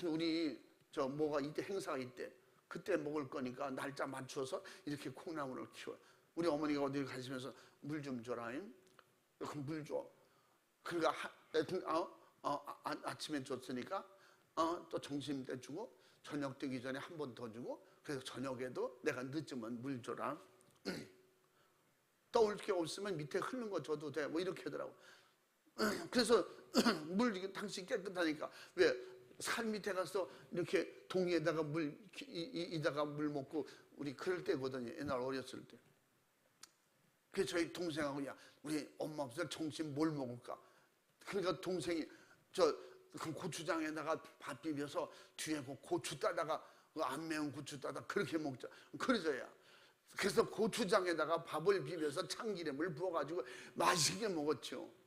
우리 뭐가 이때 행사가 있대. 그때 먹을 거니까 날짜 맞춰서 이렇게 콩나물을 키워요. 우리 어머니가 어디 가시면서 물 좀 줘라. 그럼 물 줘. 그러니까 아침에 줬으니까 또 점심 때 주고 저녁 되기 전에 한 번 더 주고, 그래서 저녁에도 내가 늦으면 물 줘라. 떠올 게 없으면 밑에 흐른 거 줘도 돼. 뭐 이렇게 하더라고. 그래서 물 당신 깨끗하니까, 왜 산 밑에 가서 이렇게 동이에다가 이다가 물 먹고 우리 그럴 때거든요. 옛날 어렸을 때. 그래서 저희 동생하고, 야 우리 엄마 없어서 점심 뭘 먹을까? 그러니까 동생이 그 고추장에다가 밥 비벼서 뒤에 고추 따다가 안 매운 고추 따다 그렇게 먹자. 그러죠야. 그래서 고추장에다가 밥을 비벼서 참기름을 부어가지고 맛있게 먹었죠.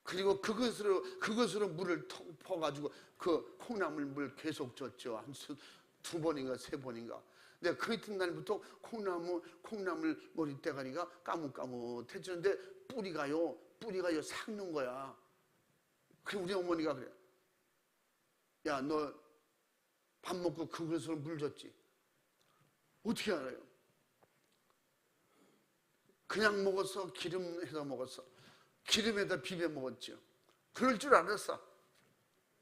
그리고 그것으로 물을 퍼가지고 그 콩나물 물 계속 줬죠. 한 2번인가 3번인가. 근데 그 이튿날부터 콩나물 머리 대가리가 까뭇까뭇해지는데 뿌리가요 삭는 거야. 그리고 우리 어머니가 그래. 야, 너 밥 먹고 그것으로 물 줬지? 어떻게 알아요? 그냥 먹었어? 기름해서 먹었어? 기름에다 비벼 먹었죠. 그럴 줄 알았어.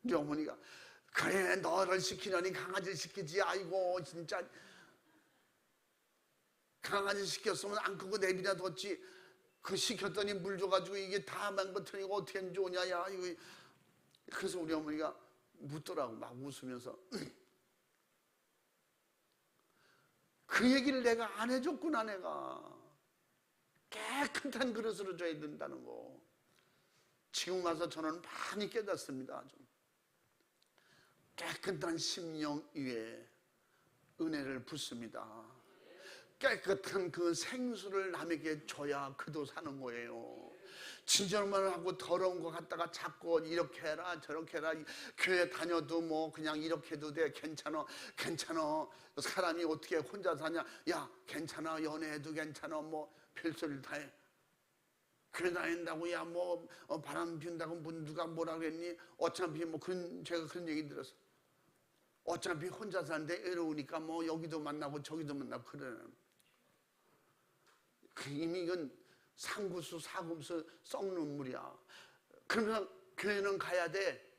우리 어머니가. 그래, 너를 시키려니 강아지를 시키지. 아이고 진짜 강아지 시켰으면 안 크고 내비나 뒀지. 그 시켰더니 물 줘가지고 이게 다 망가뜨리고 어떻게 안 좋으냐. 야 이거. 그래서 우리 어머니가 묻더라고, 막 웃으면서. 그 얘기를 내가 안 해줬구나. 내가 깨끗한 그릇으로 줘야 된다는 거. 지금 와서 저는 많이 깨닫습니다. 좀 깨끗한 심령 위에 은혜를 붓습니다. 깨끗한 그 생수를 남에게 줘야 그도 사는 거예요. 친절만 하고 더러운 거 갖다가 자꾸 이렇게 해라 저렇게 해라. 교회 다녀도 뭐 그냥 이렇게 해도 돼. 괜찮아. 사람이 어떻게 혼자 사냐. 야 괜찮아. 연애해도 괜찮아. 뭐 별소리를 다 해. 교회 다닌다고 야 뭐 바람 핀다고 누가 뭐라 그랬니. 어차피 뭐 제가 그런 얘기 들었어. 어차피 혼자 사는데 외로우니까 뭐 여기도 만나고 저기도 만나고 그러는. 이미 이건 상구수 사금수 썩는 물이야. 그러면 교회는 가야 돼.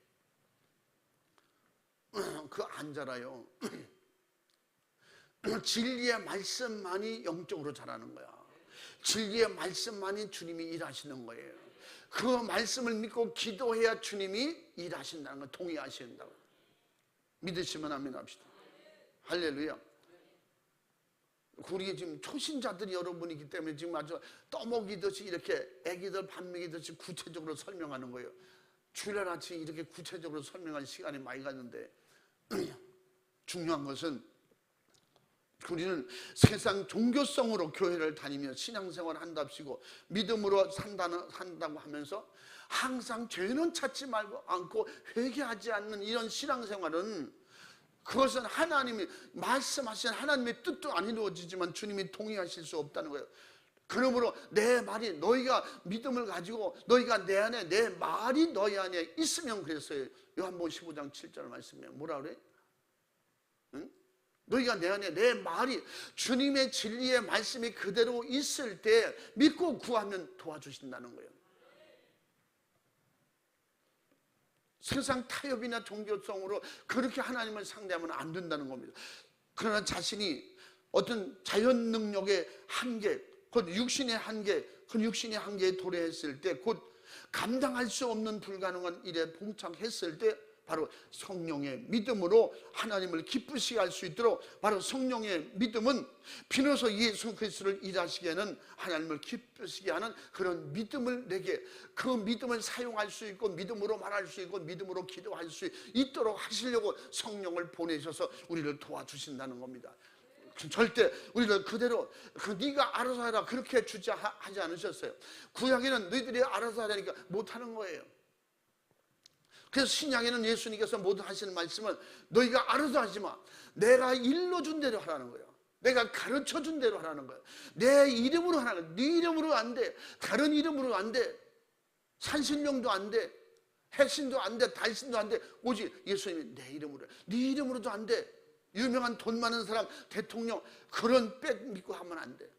그거 안 자라요. 진리의 말씀만이 영적으로 자라는 거야. 진리의 말씀만이 주님이 일하시는 거예요. 그 말씀을 믿고 기도해야 주님이 일하신다는 걸 동의하신다고. 믿으시면 아멘 합시다. 할렐루야. 우리 지금 초신자들이 여러분이기 때문에 지금 아주 떠먹이듯이 이렇게 애기들 밥 먹이듯이 구체적으로 설명하는 거예요. 주일날 아침 이렇게 구체적으로 설명할 시간이 많이 갔는데 중요한 것은 우리는 세상 종교성으로 교회를 다니며 신앙생활을 한답시고 믿음으로 산다고 하면서 항상 죄는 찾지 말고 않고 회개하지 않는 이런 신앙생활은, 그것은 하나님이 말씀하신 하나님의 뜻도 안 이루어지지만 주님이 동의하실 수 없다는 거예요. 그러므로 내 말이, 너희가 믿음을 가지고 너희가 내 안에, 내 말이 너희 안에 있으면, 그랬어요. 요한복음 15장 7절 말씀에 뭐라 그래? 응? 너희가 내 안에, 내 말이, 주님의 진리의 말씀이 그대로 있을 때 믿고 구하면 도와주신다는 거예요. 세상 타협이나 종교성으로 그렇게 하나님을 상대하면 안 된다는 겁니다. 그러나 자신이 어떤 자연 능력의 한계, 곧 육신의 한계, 그 육신의 한계에 도래했을 때, 곧 감당할 수 없는 불가능한 일에 봉착했을 때 바로 성령의 믿음으로 하나님을 기쁘시게 할 수 있도록, 바로 성령의 믿음은 비로소 예수 그리스도를 일하시기에는 하나님을 기쁘시게 하는 그런 믿음을 내게, 그 믿음을 사용할 수 있고 믿음으로 말할 수 있고 믿음으로 기도할 수 있도록 하시려고 성령을 보내셔서 우리를 도와주신다는 겁니다. 절대 우리를 그대로 네가 알아서 해라 그렇게 하지 않으셨어요. 구약에는 너희들이 알아서 하라니까 못하는 거예요. 그래서 신약에는 예수님께서 모두 하시는 말씀은 너희가 알아서 하지 마, 내가 일러준 대로 하라는 거예요. 내가 가르쳐준 대로 하라는 거예요. 내 이름으로 하라는 거예요. 네 이름으로 안 돼, 다른 이름으로 안 돼, 산신령도 안 돼, 해신도 안 돼, 달신도 안 돼. 오직 예수님이 내 이름으로, 네 이름으로도 안 돼. 유명한 돈 많은 사람, 대통령, 그런 백 믿고 하면 안 돼.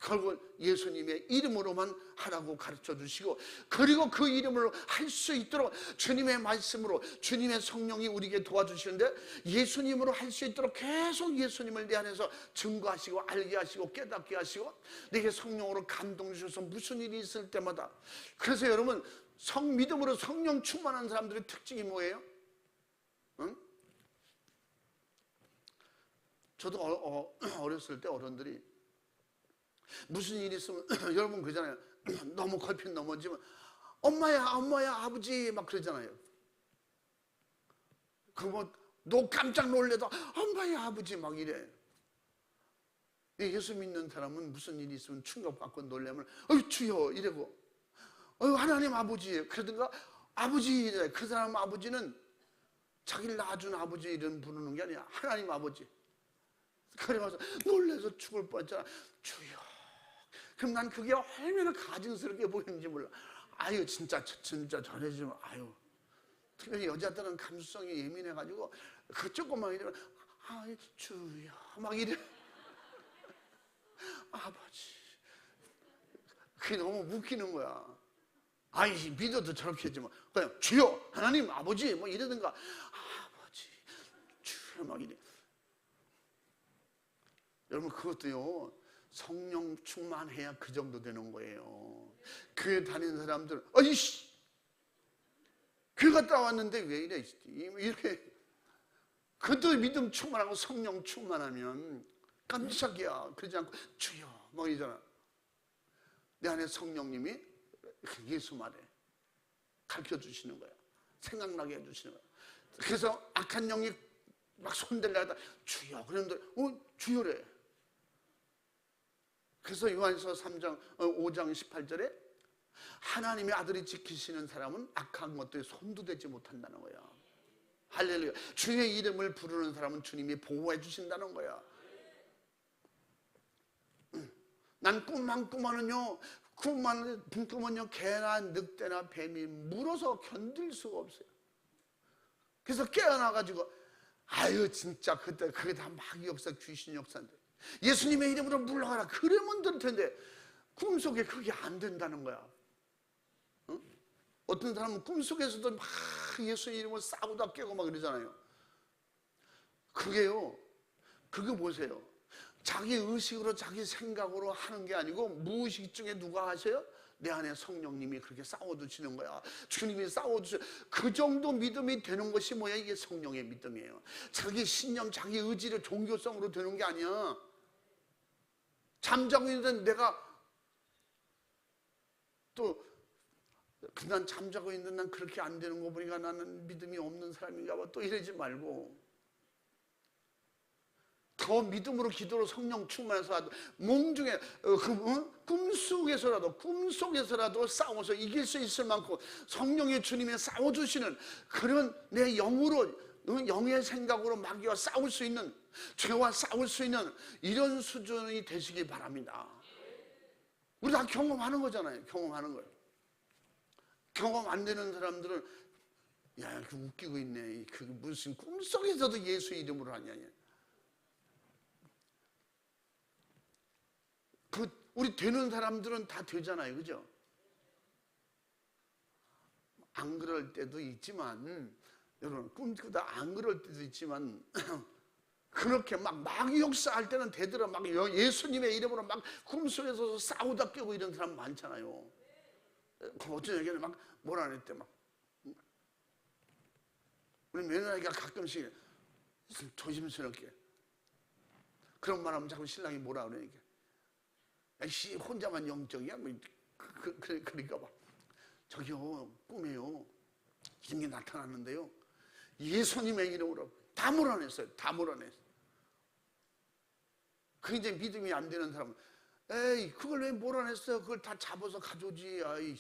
결국 예수님의 이름으로만 하라고 가르쳐 주시고, 그리고 그 이름으로 할 수 있도록 주님의 말씀으로 주님의 성령이 우리에게 도와주시는데, 예수님으로 할 수 있도록 계속 예수님을 내 안에서 증거하시고 알게 하시고 깨닫게 하시고 내게 성령으로 감동 주셔서 무슨 일이 있을 때마다. 그래서 여러분, 믿음으로 성령 충만한 사람들의 특징이 뭐예요? 응? 저도 어렸을 때 어른들이 무슨 일이 있으면 여러분 그러잖아요. 너무 걸핏 넘어지면 엄마야 엄마야 아버지 막 그러잖아요. 그러면 너 깜짝 놀래도 엄마야 아버지 막 이래. 예수 믿는 사람은 무슨 일이 있으면 충격받고 놀라면 어이 주여 이러고, 하나님 아버지 그러든가 아버지 이래. 그 사람 아버지는 자기를 낳아준 아버지 이름 부르는 게 아니야. 하나님 아버지. 그래가서 놀라서 죽을 뻔했잖아. 주여. 그럼 난 그게 얼마나 가증스럽게 보이는지 몰라. 아유 진짜 전해주면, 아유. 특별히 여자들은 감수성이 예민해가지고 그 조금만 이러면 아유 주여 막 이래. 아버지. 그게 너무 웃기는 거야. 아이 믿어도 저렇게 하지 마. 그냥 주여 하나님 아버지 뭐 이러든가 아버지 주여 막 이래. 여러분 그것도요 성령 충만해야 그 정도 되는 거예요. 교회 다니는 사람들 아이씨 교회 갔다 왔는데 왜 이래 이렇게. 그것도 믿음 충만하고 성령 충만하면 깜짝이야. 그러지 않고 주여 막 이러잖아. 내 안에 성령님이 예수 말에 가르쳐 주시는 거야. 생각나게 해주시는 거야. 그래서 악한 영이 막 손들려다 주여 그런데 주여래. 그래서 요한서 5장 18절에 하나님의 아들이 지키시는 사람은 악한 것들에 손도 대지 못한다는 거야. 할렐루야. 주의 이름을 부르는 사람은 주님이 보호해 주신다는 거야. 난 꿈만 꾸면요 개나 늑대나 뱀이 물어서 견딜 수가 없어요. 그래서 깨어나가지고 아유 진짜 그게 다 마귀 역사 귀신 역사인데 예수님의 이름으로 물러가라 그러면 될 텐데 꿈속에 그게 안 된다는 거야. 응? 어떤 사람은 꿈속에서도 막 예수 이름을 싸우다 깨고 막 그러잖아요. 그게 보세요. 자기 의식으로 자기 생각으로 하는 게 아니고 무의식 중에 누가 하세요? 내 안에 성령님이 그렇게 싸워주시는 거야. 주님이 싸워주셔. 그 정도 믿음이 되는 것이 뭐야? 이게 성령의 믿음이에요. 자기 신념, 자기 의지를 종교성으로 되는 게 아니야. 잠자고 있는데 내가 또 난 잠자고 있는데 난 그렇게 안 되는 거 보니까 나는 믿음이 없는 사람인가 봐. 또 이러지 말고 더 믿음으로 기도로 성령 충만해서 몽중에 꿈속에서라도 싸워서 이길 수 있을 만큼 성령의 주님이 싸워주시는 그런 내 영으로 영의 생각으로 마귀와 싸울 수 있는, 죄와 싸울 수 있는 이런 수준이 되시기 바랍니다. 우리 다 경험하는 거잖아요. 경험하는 거예요. 경험 안 되는 사람들은 야, 그 웃기고 있네. 그 무슨 꿈속에서도 예수 이름으로 하냐. 우리 되는 사람들은 다 되잖아요. 그죠? 안 그럴 때도 있지만, 여러분, 꿈꾸다 안 그럴 때도 있지만, 그렇게 막 마귀 역사할 때는 되더라. 막 예수님의 이름으로 막 꿈속에서 싸우다 깨고 이런 사람 많잖아요. 어떤 얘기는 막 뭐라 안 했대. 막. 우리 며느리가 가끔씩 조심스럽게. 그런 말 하면 자꾸 신랑이 뭐라 그러니까. 씨 혼자만 영적이야? 뭐 그러니까 봐. 저기요 꿈에요 이런 게 나타났는데요. 예수님의 이름으로 다 몰아냈어요. 다 몰아냈어요. 그 이제 믿음이 안 되는 사람은 에이 그걸 왜 몰아냈어요? 그걸 다 잡아서 가져오지. 아이.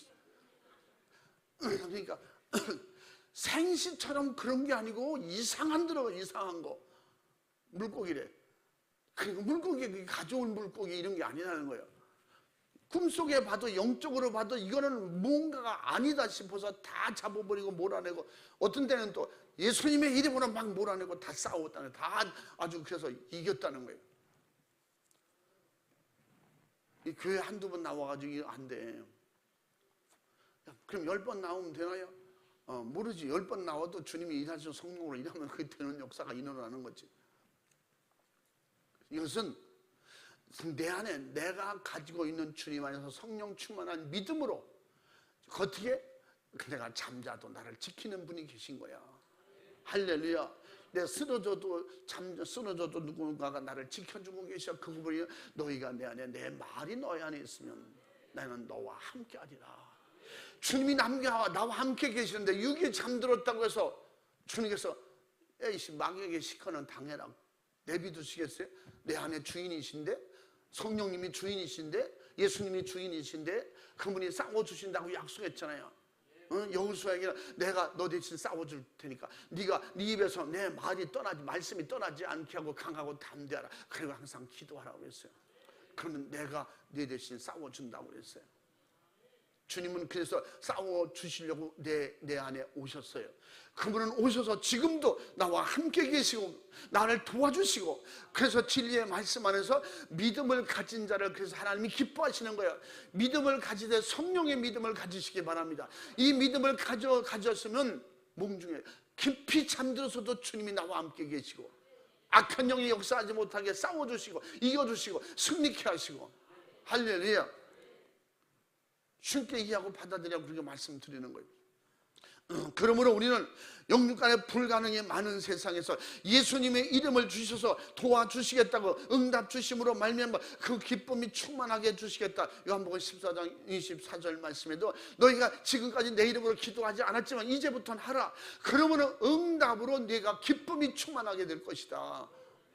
그러니까 생시처럼 그런 게 아니고 이상한 거 물고기래. 그리고 물고기 가져올 물고기 이런 게 아니라는 거예요. 꿈속에 봐도 영적으로 봐도 이거는 뭔가가 아니다 싶어서 다 잡아버리고 몰아내고 어떤 때는 또 예수님의 이름으로 막 몰아내고 다 싸웠다는 거예요. 다 아주 그래서 이겼다는 거예요. 이 교회 한두 번 나와가지고 안 돼. 그럼 10번 나오면 되나요? 모르지. 10번 나와도 주님이 일하시는 성령으로 일하면 그게 되는 역사가 일어나는 거지. 이것은 내 안에 내가 가지고 있는 주님 안에서 성령 충만한 믿음으로 어떻게 내가 잠자도 나를 지키는 분이 계신 거야. 할렐루야. 내 쓰러져도 쓰러져도 누군가가 나를 지켜주고 계셔. 그분이 너희가 내 안에 내 말이 너희 안에 있으면 나는 너와 함께 하리라. 주님이 나와 함께 계시는데 육이 잠들었다고 해서 주님께서 에이씨 마귀에게 시커는 당해라 내비두시겠어요? 내 안에 주인이신데 성령님이 주인이신데 예수님이 주인이신데 그분이 싸워주신다고 약속했잖아요. 여호수아에게 내가 너 대신 싸워줄 테니까 네가 네 입에서 내 말씀이 떠나지 않게 하고 강하고 담대하라. 그리고 항상 기도하라고 그랬어요. 그러면 내가 네 대신 싸워준다고 그랬어요. 주님은 그래서 싸워주시려고 내 안에 오셨어요. 그분은 오셔서 지금도 나와 함께 계시고 나를 도와주시고 그래서 진리의 말씀 안에서 믿음을 가진 자를 그래서 하나님이 기뻐하시는 거예요. 믿음을 가지되 성령의 믿음을 가지시기 바랍니다. 이 믿음을 가졌으면 몸중에 깊이 잠들어서도 주님이 나와 함께 계시고 악한 영이 역사하지 못하게 싸워주시고 이겨주시고 승리케 하시고 할렐루야. 쉽게 이해하고 받아들이라고 그렇게 말씀드리는 거예요. 그러므로 우리는 영육간에 불가능이 많은 세상에서 예수님의 이름을 주셔서 도와주시겠다고 응답 주심으로 말미암아 그 기쁨이 충만하게 해주시겠다. 요한복음 14장 24절 말씀에도 너희가 지금까지 내 이름으로 기도하지 않았지만 이제부터는 하라. 그러면 응답으로 네가 기쁨이 충만하게 될 것이다.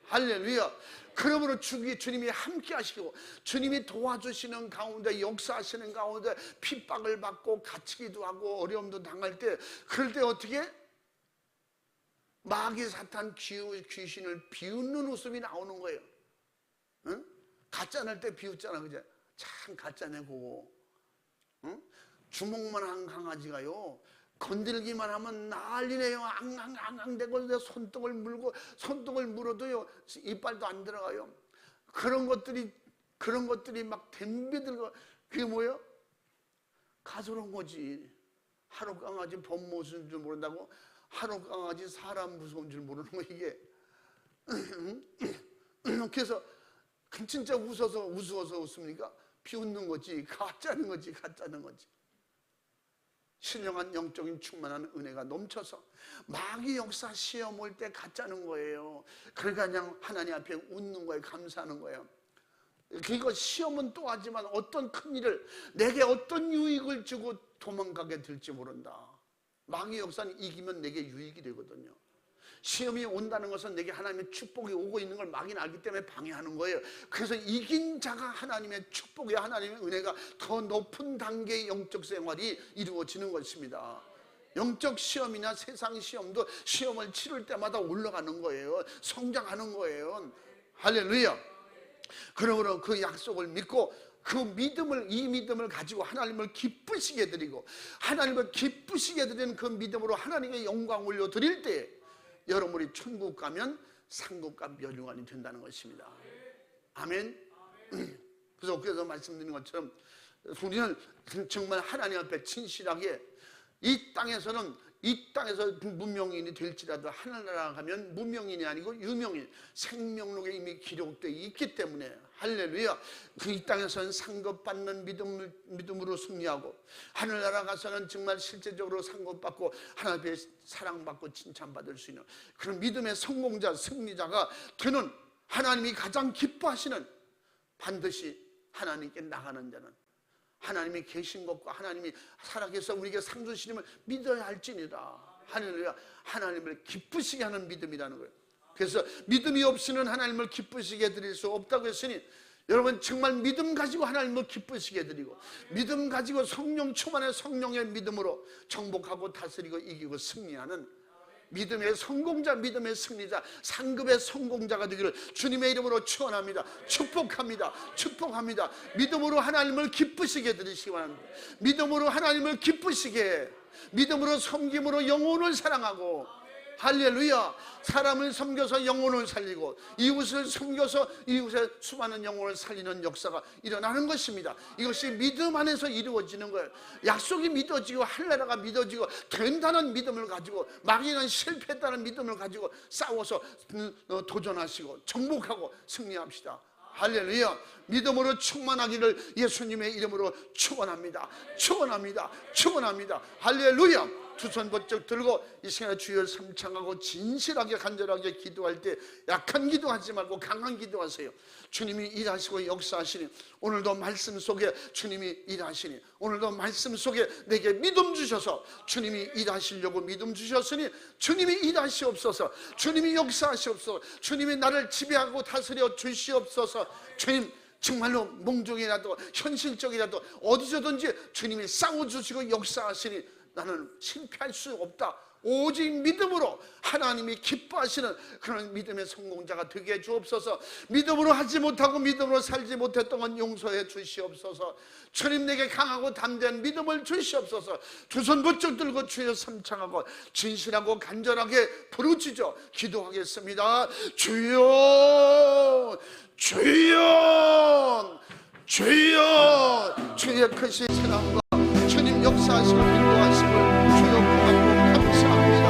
할렐루야. 그러므로 주님이 함께 하시고 주님이 도와주시는 가운데 역사하시는 가운데 핍박을 받고 갇히기도 하고 어려움도 당할 때 그럴 때 어떻게? 마귀 사탄 귀신을 비웃는 웃음이 나오는 거예요. 응? 가짜낼 때 비웃잖아. 그죠? 참 가짜내고 응? 주먹만 한 강아지가요 건들기만 하면 난리네요. 앙앙앙앙대고 손등을 물어도요 이빨도 안 들어가요. 그런 것들이 막 덤비들고 그게 뭐예요? 가소로운 거지. 하루 강아지 범 무서운 줄 모른다고 하루 강아지 사람 무서운 줄 모르는 거 이게. 그래서 그럼 진짜 우스워서 웃습니까? 비웃는 거지, 가짜는 거지, 가짜는 거지. 신령한 영적인 충만한 은혜가 넘쳐서 마귀 역사 시험 올 때 가짜는 거예요. 그러니까 그냥 하나님 앞에 웃는 거예요. 감사하는 거예요. 그리고 시험은 또 하지만 어떤 큰 일을, 내게 어떤 유익을 주고 도망가게 될지 모른다. 마귀 역사는 이기면 내게 유익이 되거든요. 시험이 온다는 것은 내게 하나님의 축복이 오고 있는 걸 마귀는 알기 때문에 방해하는 거예요. 그래서 이긴 자가 하나님의 축복이, 하나님의 은혜가 더 높은 단계의 영적 생활이 이루어지는 것입니다. 영적 시험이나 세상 시험도 시험을 치를 때마다 올라가는 거예요. 성장하는 거예요. 할렐루야. 그러므로 그 약속을 믿고 그 믿음을, 이 믿음을 가지고 하나님을 기쁘시게 드리고, 하나님을 기쁘시게 드리는 그 믿음으로 하나님의 영광 올려드릴 때 여러분이 천국 가면 상급과 멸류관이 된다는 것입니다. 아멘. 그래서 말씀드린 것처럼 우리는 정말 하나님 앞에 진실하게 이 땅에서 문명인이 될지라도 하늘나라 가면 문명인이 아니고 유명인, 생명록에 이미 기록되어 있기 때문에, 할렐루야. 이 땅에서는 상급받는 믿음으로 승리하고, 하늘나라 가서는 정말 실제적으로 상급받고 하나님 앞에 사랑받고 칭찬받을 수 있는 그런 믿음의 성공자, 승리자가 되는, 하나님이 가장 기뻐하시는, 반드시 하나님께 나가는 자는 하나님이 계신 것과 하나님이 살아계셔 우리에게 상 주시님을 믿어야 할지니라. 할렐루야. 하나님을 기쁘시게 하는 믿음이라는 거예요. 그래서 믿음이 없이는 하나님을 기쁘시게 드릴 수 없다고 했으니, 여러분 정말 믿음 가지고 하나님을 기쁘시게 드리고, 믿음 가지고 성령 충만의 성령의 믿음으로 정복하고 다스리고 이기고 승리하는 믿음의 성공자, 믿음의 승리자, 상급의 성공자가 되기를 주님의 이름으로 축원합니다. 축복합니다. 축복합니다. 믿음으로 하나님을 기쁘시게 드리시기 바랍니다. 믿음으로 하나님을 기쁘시게, 믿음으로 섬김으로 영혼을 사랑하고, 할렐루야. 사람을 섬겨서 영혼을 살리고, 이웃을 섬겨서 이웃의 수많은 영혼을 살리는 역사가 일어나는 것입니다. 이것이 믿음 안에서 이루어지는 거예요. 약속이 믿어지고 할례가 믿어지고 된다는 믿음을 가지고, 마귀는 실패했다는 믿음을 가지고 싸워서 도전하시고 정복하고 승리합시다. 할렐루야. 믿음으로 충만하기를 예수님의 이름으로 축원합니다. 축원합니다. 축원합니다. 할렐루야. 두 손 번쩍 들고 이 시간에 주여 삼창하고 진실하게 간절하게 기도할 때 약한 기도하지 말고 강한 기도하세요. 주님이 일하시고 역사하시니, 오늘도 말씀 속에 주님이 일하시니, 오늘도 말씀 속에 내게 믿음 주셔서 주님이 일하시려고 믿음 주셨으니 주님이 일하시옵소서, 주님이 역사하시옵소서, 주님이 나를 지배하고 다스려 주시옵소서. 주님 정말로 몽종이라도 현실적이라도 어디서든지 주님이 싸워주시고 역사하시니 나는 실패할 수 없다. 오직 믿음으로 하나님이 기뻐하시는 그런 믿음의 성공자가 되게 해 주옵소서. 믿음으로 하지 못하고 믿음으로 살지 못했던 건 용서해 주시옵소서. 주님 내게 강하고 담대한 믿음을 주시옵소서. 두 손 번쩍 들고 주여 삼창하고 진실하고 간절하게 부르짖어 기도하겠습니다. 주여, 주여, 주여. 주의 크신 사랑과 주님 역사하시고 인도하심을 주여 고맙고 감사합니다.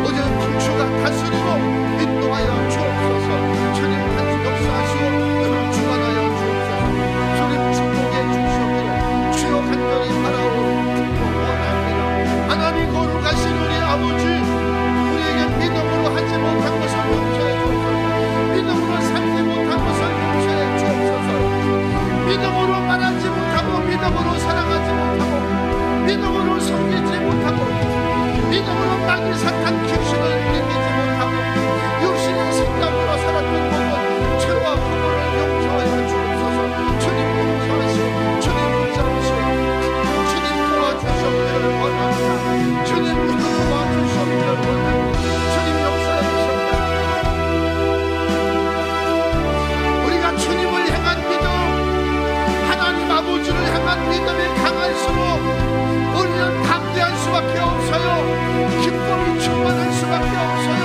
어제 풍수가 다스리고 인도하여 주옵소서. 주님 역사하시고 그를 주관하여 주옵소서. 주님 축복해 주시옵기를 주여 간절히 바라오고 원합니다. 하나님 거룩하신 우리 아버지, 우리에게 믿음으로 하지 못한 것을 용서해 주옵소서. 믿음으로 살지 못한 것을 용서해 주옵소서. 믿음으로 말하지 못하고, 믿음으로 사랑하지 못하고, 믿음으로 섬기지 못하고, 믿음으로 마귀 사탄 귀신을 이기지 못하고, 육신의 생각으로 살았던 것은 죄와 허물을 용서하여 주옵소서. 주님 용서하시고 주님 잡으시고 주님 도와주시옵기를 원합니다. 주님 도와주시옵기를 원합니다. 주님 역사해 주시옵소서. 우리가 주님을 향한 믿음, 하나님 아버지를 향한 믿음이 강할수록 우리는 담대할 수밖에 없어요. 기쁨이 충만할 수밖에 없어요.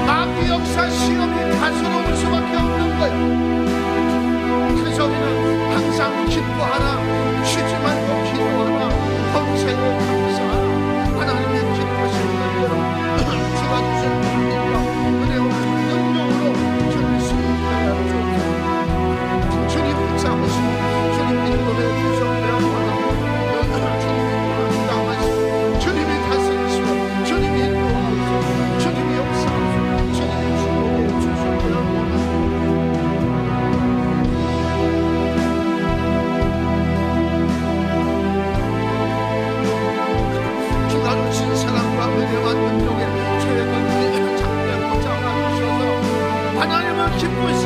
마귀 역사 시험이 다스러울 수밖에 없는 거예요. 그래서 우리는 항상 기뻐하라, 쉬지 말고 기도하라, 범세고 감사하라. 하나님의 기쁘신 은혜로 주가 주신 은혜와 은혜와 능력으로 저를 승리하여 주옵소서. 기쁘시고